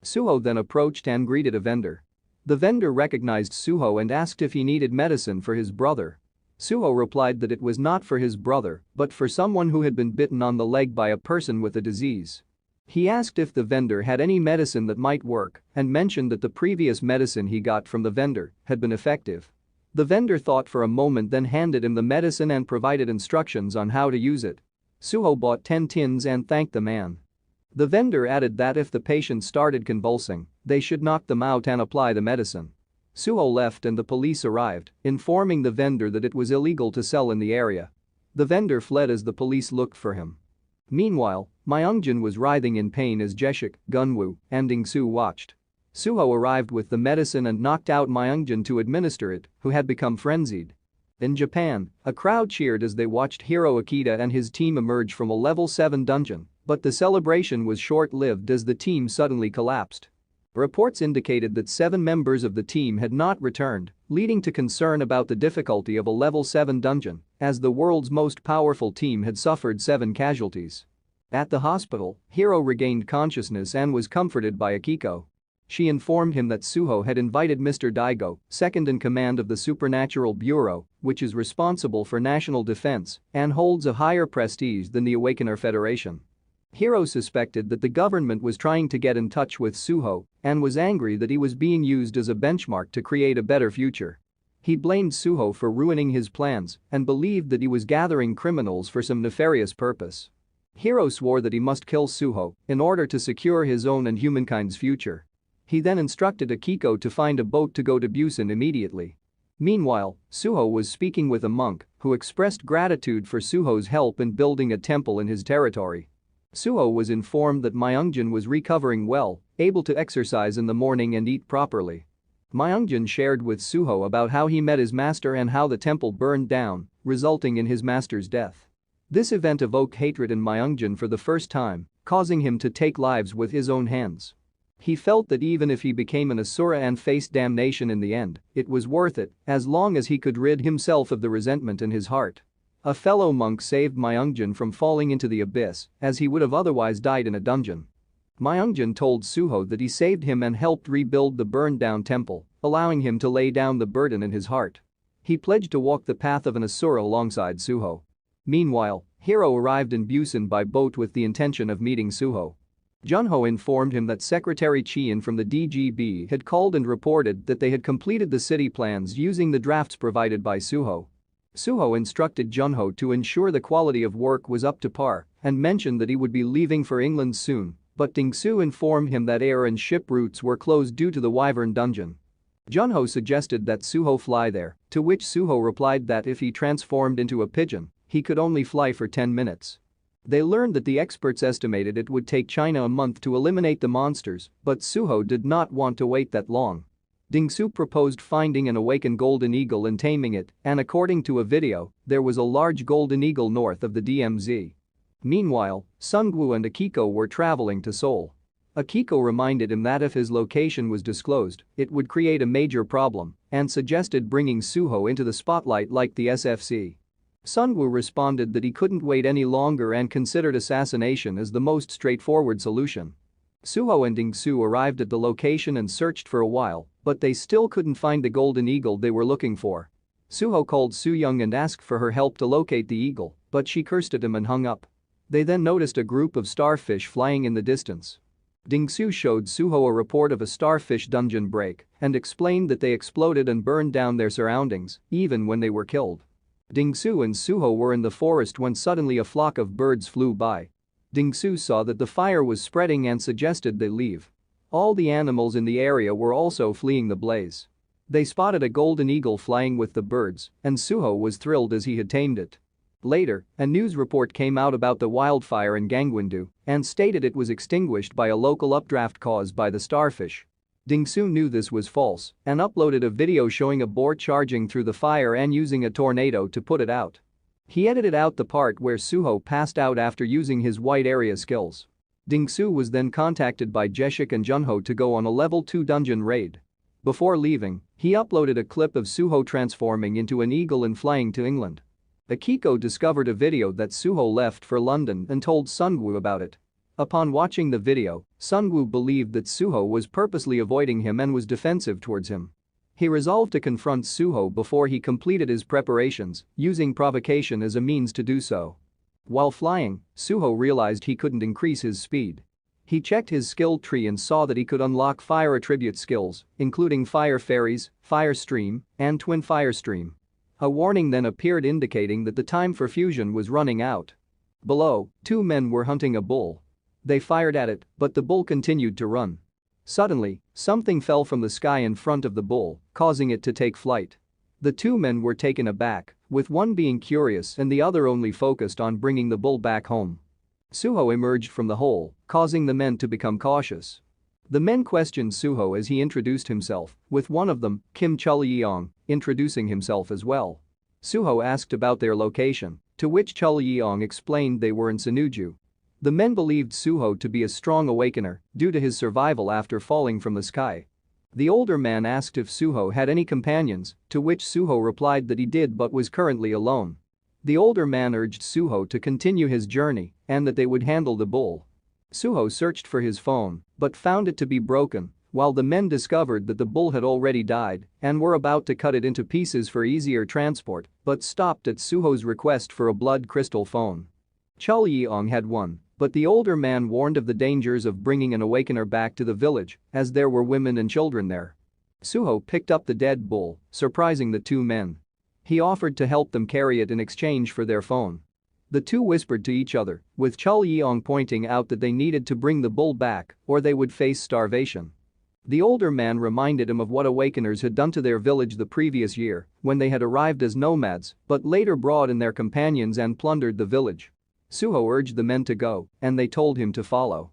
[SPEAKER 1] Sooho then approached and greeted a vendor. The vendor recognized Sooho and asked if he needed medicine for his brother. Sooho replied that it was not for his brother, but for someone who had been bitten on the leg by a person with the disease. He asked if the vendor had any medicine that might work and mentioned that the previous medicine he got from the vendor had been effective. The vendor thought for a moment, then handed him the medicine and provided instructions on how to use it. Sooho bought 10 tins and thanked the man. The vendor added that if the patient started convulsing, they should knock them out and apply the medicine. Sooho left and the police arrived, informing the vendor that it was illegal to sell in the area. The vendor fled as the police looked for him. Meanwhile, Myungjin was writhing in pain as Jeshik, Gunwoo, and Dingsu watched. Sooho arrived with the medicine and knocked out Myungjin to administer it, who had become frenzied. In Japan, a crowd cheered as they watched Hiro Akita and his team emerge from a level 7 dungeon, but the celebration was short-lived as the team suddenly collapsed. Reports indicated that 7 members of the team had not returned, leading to concern about the difficulty of a level 7 dungeon, as the world's most powerful team had suffered 7 casualties. At the hospital, Hiro regained consciousness and was comforted by Akiko. She informed him that Sooho had invited Mr. Daigo, second in command of the Supernatural Bureau, which is responsible for national defense and holds a higher prestige than the Awakener Federation. Hiro suspected that the government was trying to get in touch with Sooho and was angry that he was being used as a benchmark to create a better future. He blamed Sooho for ruining his plans and believed that he was gathering criminals for some nefarious purpose. Hiro swore that he must kill Sooho in order to secure his own and humankind's future. He then instructed Akiko to find a boat to go to Busan immediately. Meanwhile, Sooho was speaking with a monk who expressed gratitude for Sooho's help in building a temple in his territory. Sooho was informed that Myungjin was recovering well, able to exercise in the morning and eat properly. Myungjin shared with Sooho about how he met his master and how the temple burned down, resulting in his master's death. This event evoked hatred in Myungjin for the first time, causing him to take lives with his own hands. He felt that even if he became an Asura and faced damnation in the end, it was worth it as long as he could rid himself of the resentment in his heart. A fellow monk saved Myungjin from falling into the abyss, as he would have otherwise died in a dungeon. Myungjin told Sooho that he saved him and helped rebuild the burned-down temple, allowing him to lay down the burden in his heart. He pledged to walk the path of an Asura alongside Sooho. Meanwhile, Hiro arrived in Busan by boat with the intention of meeting Sooho. Junho informed him that Secretary Chien from the DGB had called and reported that they had completed the city plans using the drafts provided by Sooho. Sooho instructed Junho to ensure the quality of work was up to par and mentioned that he would be leaving for England soon, but Dingsu informed him that air and ship routes were closed due to the Wyvern dungeon. Junho suggested that Sooho fly there, to which Sooho replied that if he transformed into a pigeon, he could only fly for 10 minutes. They learned that the experts estimated it would take China a month to eliminate the monsters, but Sooho did not want to wait that long. Dingsu proposed finding an awakened golden eagle and taming it, and according to a video, there was a large golden eagle north of the DMZ. Meanwhile, Sungwoo and Akiko were traveling to Seoul. Akiko reminded him that if his location was disclosed, it would create a major problem and suggested bringing Sooho into the spotlight like the SFC. Sungwoo responded that he couldn't wait any longer and considered assassination as the most straightforward solution. Sooho and Dingsu arrived at the location and searched for a while, but they still couldn't find the golden eagle they were looking for. Sooho called Soo-young and asked for her help to locate the eagle, but she cursed at him and hung up. They then noticed a group of starfish flying in the distance. Dingsu showed Suho a report of a starfish dungeon break and explained that they exploded and burned down their surroundings, even when they were killed. Dingsu and Suho were in the forest when suddenly a flock of birds flew by. Dingsu saw that the fire was spreading and suggested they leave. All the animals in the area were also fleeing the blaze. They spotted a golden eagle flying with the birds, and Suho was thrilled as he had tamed it. Later, a news report came out about the wildfire in Gangwon-do and stated it was extinguished by a local updraft caused by the starfish. Dingsu knew this was false and uploaded a video showing a boar charging through the fire and using a tornado to put it out. He edited out the part where Suho passed out after using his white area skills. Dingsu was then contacted by Jeshik and Junho to go on a level 2 dungeon raid. Before leaving, he uploaded a clip of Suho transforming into an eagle and flying to England. Akiko discovered a video that Suho left for London and told Sungwoo about it. Upon watching the video, Sungwoo believed that Suho was purposely avoiding him and was defensive towards him. He resolved to confront Suho before he completed his preparations, using provocation as a means to do so. While flying, Suho realized he couldn't increase his speed. He checked his skill tree and saw that he could unlock fire attribute skills, including Fire Fairies, Fire Stream, and Twin Fire Stream. A warning then appeared indicating that the time for fusion was running out. Below, 2 men were hunting a bull. They fired at it, but the bull continued to run. Suddenly, something fell from the sky in front of the bull, causing it to take flight. The 2 men were taken aback, with one being curious and the other only focused on bringing the bull back home. Suho emerged from the hole, causing the men to become cautious. The men questioned Suho as he introduced himself, with one of them, Kim Chul-yeong, introducing himself as well. Suho asked about their location, to which Chul-yeong explained they were in Sinuju. The men believed Suho to be a strong awakener due to his survival after falling from the sky. The older man asked if Suho had any companions, to which Suho replied that he did but was currently alone. The older man urged Suho to continue his journey and that they would handle the bull. Suho searched for his phone but found it to be broken, while the men discovered that the bull had already died and were about to cut it into pieces for easier transport but stopped at Suho's request for a blood crystal phone. Chul-yeong had one, but the older man warned of the dangers of bringing an awakener back to the village as there were women and children there. Suho picked up the dead bull, surprising the 2 men. He offered to help them carry it in exchange for their phone. The 2 whispered to each other, with Chul-yeong pointing out that they needed to bring the bull back or they would face starvation. The older man reminded him of what awakeners had done to their village the previous year when they had arrived as nomads but later brought in their companions and plundered the village. Suho urged the men to go and they told him to follow.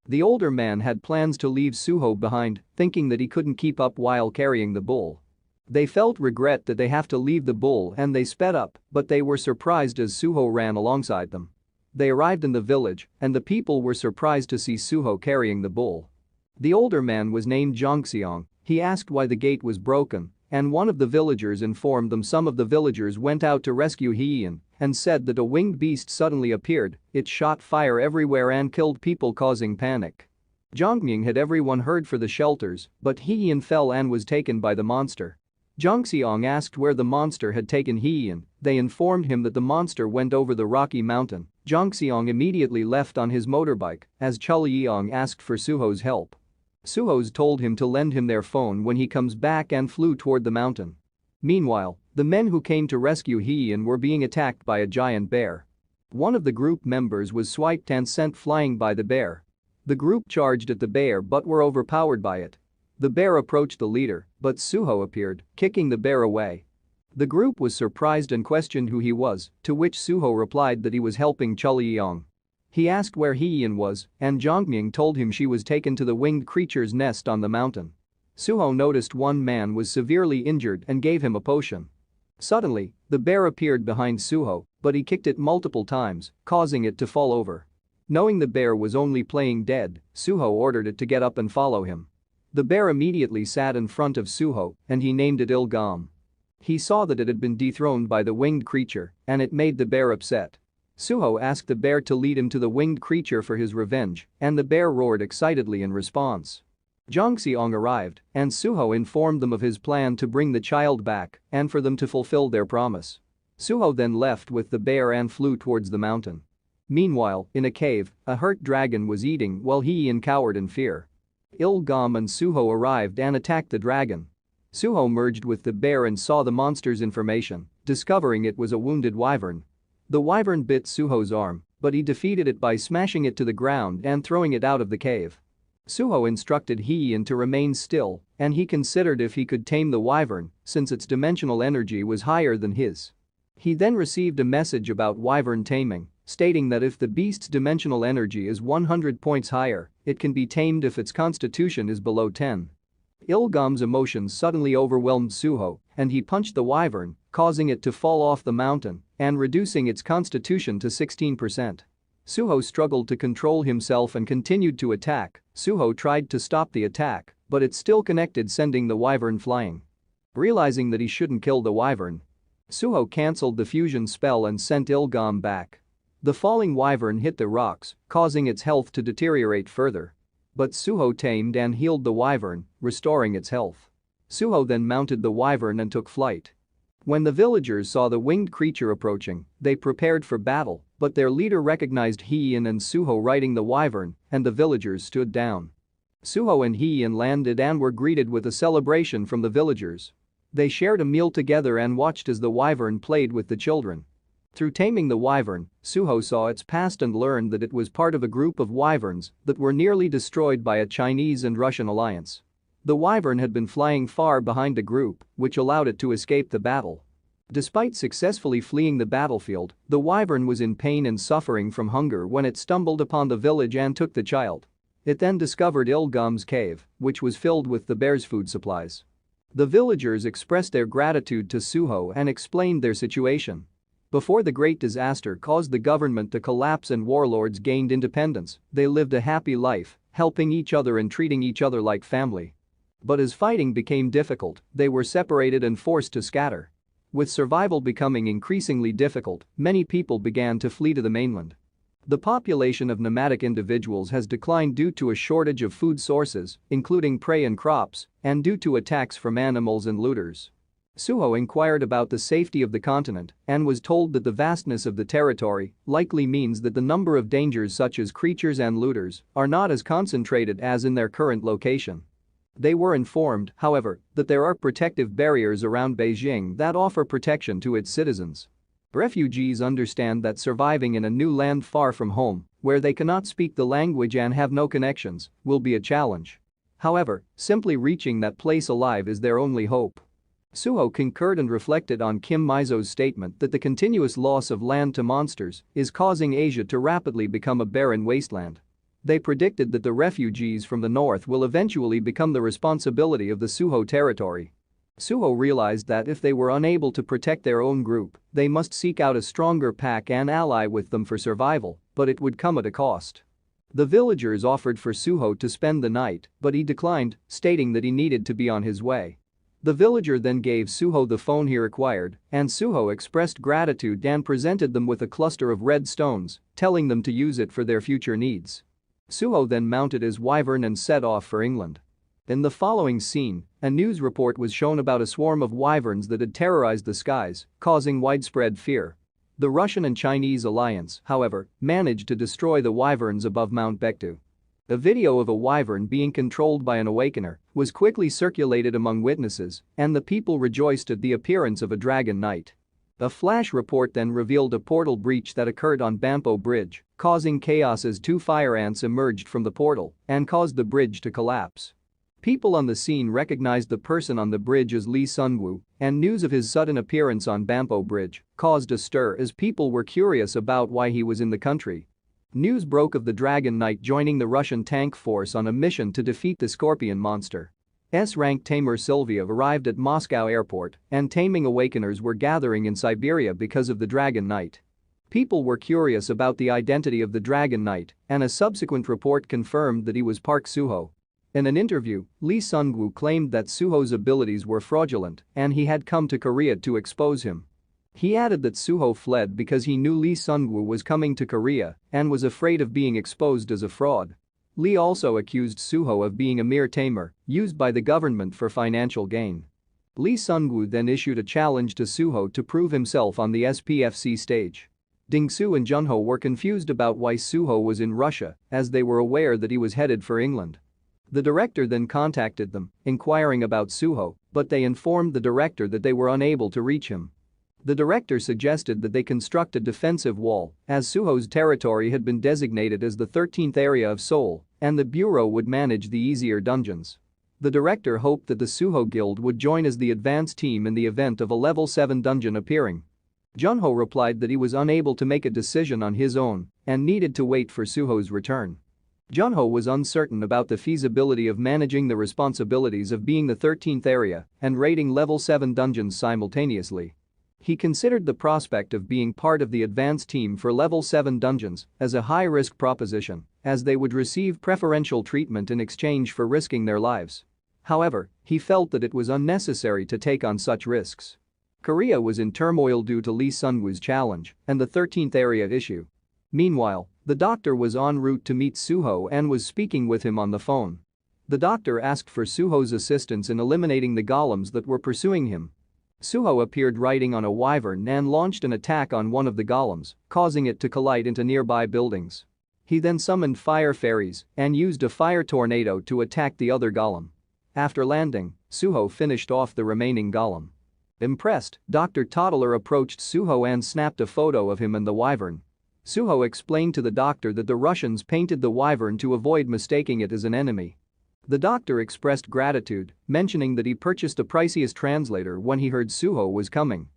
[SPEAKER 1] The older man had plans to leave Suho behind, thinking that he couldn't keep up while carrying the bull. They felt regret that they have to leave the bull and they sped up, but they were surprised as Suho ran alongside them. They arrived in the village and the people were surprised to see Suho carrying the bull. The older man was named Jongseong. He asked why the gate was broken and one of the villagers informed them some of the villagers went out to rescue Hyeon and said that a winged beast suddenly appeared, it shot fire everywhere and killed people causing panic. Jongmyung had everyone heard for the shelters, but Hyeon fell and was taken by the monster. Jongseong asked where the monster had taken Hyeon. They informed him that the monster went over the rocky mountain. Jongseong immediately left on his motorbike as Chul-yeong asked for Suho's help. Suho's told him to lend him their phone when he comes back and flew toward the mountain. Meanwhile, the men who came to rescue Hyeon were being attacked by a giant bear. One of the group members was swiped and sent flying by the bear. The group charged at the bear but were overpowered by it. The bear approached the leader, but Suho appeared, kicking the bear away. The group was surprised and questioned who he was, to which Suho replied that he was helping Chul-yeong. He asked where Hyeon was, and Jongmyung told him she was taken to the winged creature's nest on the mountain. Suho noticed one man was severely injured and gave him a potion. Suddenly, the bear appeared behind Suho, but he kicked it multiple times, causing it to fall over. Knowing the bear was only playing dead, Suho ordered it to get up and follow him. The bear immediately sat in front of Suho and he named it Ilgam. He saw that it had been dethroned by the winged creature and it made the bear upset. Suho asked the bear to lead him to the winged creature for his revenge and the bear roared excitedly in response. Jongseong arrived and Suho informed them of his plan to bring the child back and for them to fulfill their promise. Suho then left with the bear and flew towards the mountain. Meanwhile, in a cave, a hurt dragon was eating while Hee-in cowered in fear. Il-gum and Suho arrived and attacked the dragon. Suho merged with the bear and saw the monster's information, discovering it was a wounded wyvern. The wyvern bit Suho's arm, but he defeated it by smashing it to the ground and throwing it out of the cave. Suho instructed Hee-in to remain still, and he considered if he could tame the wyvern, since its dimensional energy was higher than his. He then received a message about wyvern taming, stating that if the beast's dimensional energy is 100 points higher, it can be tamed if its constitution is below 10. Il-gum's emotions suddenly overwhelmed Suho, and he punched the wyvern, causing it to fall off the mountain and reducing its constitution to 16%. Suho struggled to control himself and continued to attack. Suho tried to stop the attack, but it still connected, sending the wyvern flying. Realizing that he shouldn't kill the wyvern, Suho cancelled the fusion spell and sent Il-gum back. The falling wyvern hit the rocks, causing its health to deteriorate further. But Suho tamed and healed the wyvern, restoring its health. Suho then mounted the wyvern and took flight. When the villagers saw the winged creature approaching, they prepared for battle, but their leader recognized Hee-in and Suho riding the wyvern, and the villagers stood down. Suho and Hee-in landed and were greeted with a celebration from the villagers. They shared a meal together and watched as the wyvern played with the children. Through taming the wyvern, Suho saw its past and learned that it was part of a group of wyverns that were nearly destroyed by a Chinese and Russian alliance. The wyvern had been flying far behind a group, which allowed it to escape the battle. Despite successfully fleeing the battlefield, the wyvern was in pain and suffering from hunger when it stumbled upon the village and took the child. It then discovered Il-gum's cave, which was filled with the bear's food supplies. The villagers expressed their gratitude to Suho and explained their situation. Before the great disaster caused the government to collapse and warlords gained independence, they lived a happy life, helping each other and treating each other like family. But as fighting became difficult, they were separated and forced to scatter. With survival becoming increasingly difficult, many people began to flee to the mainland. The population of nomadic individuals has declined due to a shortage of food sources, including prey and crops, and due to attacks from animals and looters. Suho inquired about the safety of the continent and was told that the vastness of the territory likely means that the number of dangers such as creatures and looters are not as concentrated as in their current location. They were informed, however, that there are protective barriers around Beijing that offer protection to its citizens. Refugees understand that surviving in a new land far from home, where they cannot speak the language and have no connections, will be a challenge. However, simply reaching that place alive is their only hope. Suho concurred and reflected on Kim Mizo's statement that the continuous loss of land to monsters is causing Asia to rapidly become a barren wasteland. They predicted that the refugees from the north will eventually become the responsibility of the Suho territory. Suho realized that if they were unable to protect their own group, they must seek out a stronger pack and ally with them for survival, but it would come at a cost. The villagers offered for Suho to spend the night, but he declined, stating that he needed to be on his way. The villager then gave Suho the phone he required, and Suho expressed gratitude and presented them with a cluster of red stones, telling them to use it for their future needs. Suho then mounted his wyvern and set off for England. In the following scene, a news report was shown about a swarm of wyverns that had terrorized the skies, causing widespread fear. The Russian and Chinese alliance, however, managed to destroy the wyverns above Mount Baekdu. A video of a wyvern being controlled by an awakener was quickly circulated among witnesses, and the people rejoiced at the appearance of a dragon knight. A flash report then revealed a portal breach that occurred on Bampo Bridge, causing chaos as two fire ants emerged from the portal and caused the bridge to collapse. People on the scene recognized the person on the bridge as Lee Sun-woo, and news of his sudden appearance on Bampo Bridge caused a stir as people were curious about why he was in the country. News broke of the Dragon Knight joining the Russian tank force on a mission to defeat the Scorpion monster. S-rank tamer Sylvia arrived at Moscow airport, and taming awakeners were gathering in Siberia because of the Dragon Knight. People were curious about the identity of the Dragon Knight, and a subsequent report confirmed that he was Park Sooho. In an interview, Lee Sun-woo claimed that Suho's abilities were fraudulent and he had come to Korea to expose him. He added that Suho fled because he knew Lee Sun-woo was coming to Korea and was afraid of being exposed as a fraud. Lee also accused Suho of being a mere tamer used by the government for financial gain. Lee Sun-woo then issued a challenge to Suho to prove himself on the SPFC stage. Dingsu and Junho were confused about why Suho was in Russia, as they were aware that he was headed for England. The director then contacted them, inquiring about Suho, but they informed the director that they were unable to reach him. The director suggested that they construct a defensive wall, as Suho's territory had been designated as the 13th area of Seoul, and the bureau would manage the easier dungeons. The director hoped that the Suho guild would join as the advance team in the event of a level 7 dungeon appearing. Junho replied that he was unable to make a decision on his own and needed to wait for Suho's return. Junho was uncertain about the feasibility of managing the responsibilities of being the 13th area and raiding level 7 dungeons simultaneously. He considered the prospect of being part of the advance team for level 7 dungeons as a high-risk proposition, as they would receive preferential treatment in exchange for risking their lives. However, he felt that it was unnecessary to take on such risks. Korea was in turmoil due to Lee Sun-woo's challenge and the 13th area issue. Meanwhile, the doctor was en route to meet Suho and was speaking with him on the phone. The doctor asked for Suho's assistance in eliminating the golems that were pursuing him. Suho appeared riding on a wyvern and launched an attack on one of the golems, causing it to collide into nearby buildings. He then summoned fire fairies and used a fire tornado to attack the other golem. After landing, Suho finished off the remaining golem. Impressed, Dr. Toddler approached Suho and snapped a photo of him and the wyvern. Suho explained to the doctor that the Russians painted the wyvern to avoid mistaking it as an enemy. The doctor expressed gratitude, mentioning that he purchased the priciest translator when he heard Suho was coming.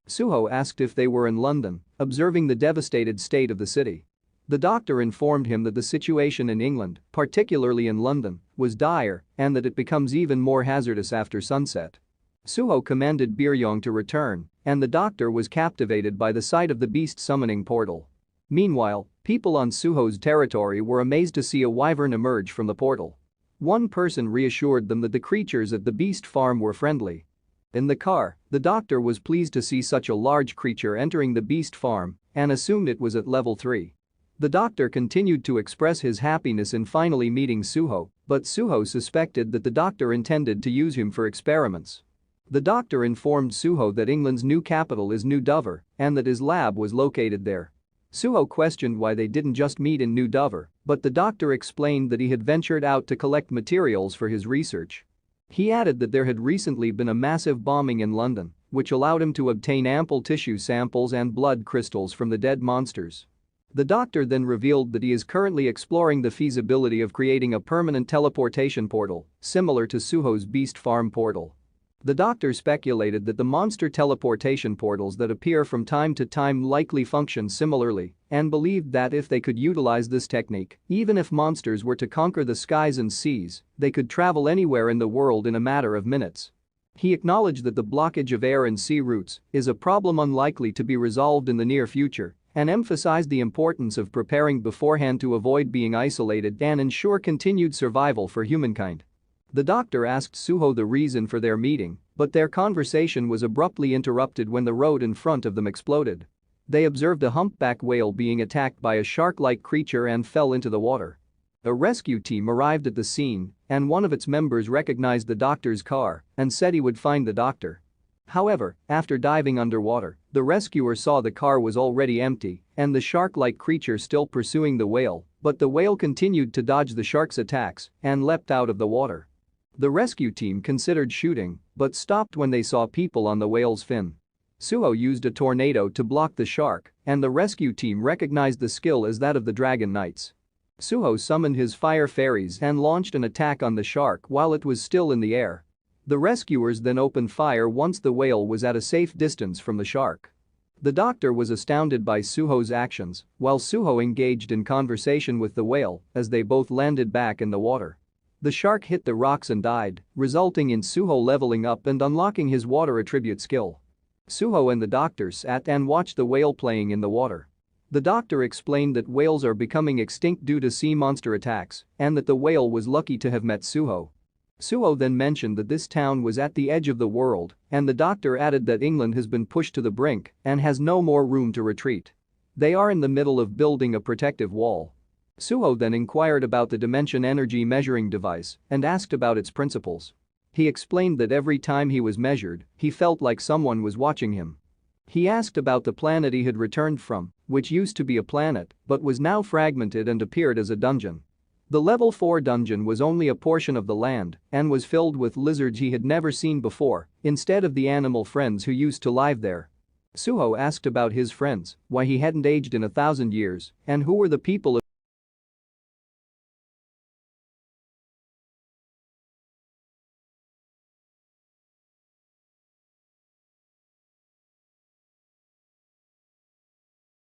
[SPEAKER 1] Suho asked if they were in London, observing the devastated state of the city. The doctor informed him that the situation in England, particularly in London, was dire and that it becomes even more hazardous after sunset. Suho commanded Biryong to return, and the doctor was captivated by the sight of the beast summoning portal. Meanwhile, people on Suho's territory were amazed to see a wyvern emerge from the portal. One person reassured them that the creatures at the beast farm were friendly. In the car, the doctor was pleased to see such a large creature entering the beast farm and assumed it was at level 3. The doctor continued to express his happiness in finally meeting Suho, but Suho suspected that the doctor intended to use him for experiments. The doctor informed Suho that England's new capital is New Dover and that his lab was located there. Suho questioned why they didn't just meet in New Dover, but the doctor explained that he had ventured out to collect materials for his research. He added that there had recently been a massive bombing in London, which allowed him to obtain ample tissue samples and blood crystals from the dead monsters. The doctor then revealed that he is currently exploring the feasibility of creating a permanent teleportation portal, similar to Suho's beast farm portal. The doctor speculated that the monster teleportation portals that appear from time to time likely function similarly and believed that if they could utilize this technique, even if monsters were to conquer the skies and seas, they could travel anywhere in the world in a matter of minutes. He acknowledged that the blockage of air and sea routes is a problem unlikely to be resolved in the near future and emphasized the importance of preparing beforehand to avoid being isolated and ensure continued survival for humankind. The doctor asked Suho the reason for their meeting, but their conversation was abruptly interrupted when the road in front of them exploded. They observed a humpback whale being attacked by a shark-like creature and fell into the water. A rescue team arrived at the scene, and one of its members recognized the doctor's car and said he would find the doctor. However, after diving underwater, the rescuer saw the car was already empty and the shark-like creature still pursuing the whale, but the whale continued to dodge the shark's attacks and leapt out of the water. The rescue team considered shooting, but stopped when they saw people on the whale's fin. Suho used a tornado to block the shark, and the rescue team recognized the skill as that of the Dragon Knights. Suho summoned his fire fairies and launched an attack on the shark while it was still in the air. The rescuers then opened fire once the whale was at a safe distance from the shark. The doctor was astounded by Suho's actions, while Suho engaged in conversation with the whale as they both landed back in the water. The shark hit the rocks and died, resulting in Suho leveling up and unlocking his water attribute skill. Suho and the doctor sat and watched the whale playing in the water. The doctor explained that whales are becoming extinct due to sea monster attacks and that the whale was lucky to have met Suho. Suho then mentioned that this town was at the edge of the world, and the doctor added that England has been pushed to the brink and has no more room to retreat. They are in the middle of building a protective wall. Suho then inquired about the dimension energy measuring device and asked about its principles. He explained that every time he was measured, he felt like someone was watching him. He asked about the planet he had returned from which used to be a planet but was now fragmented and appeared as a dungeon. The level 4 dungeon was only a portion of the land and was filled with lizards he had never seen before instead of the animal friends who used to live there. Suho asked about his friends, why he hadn't aged in 1,000 years, and who were the people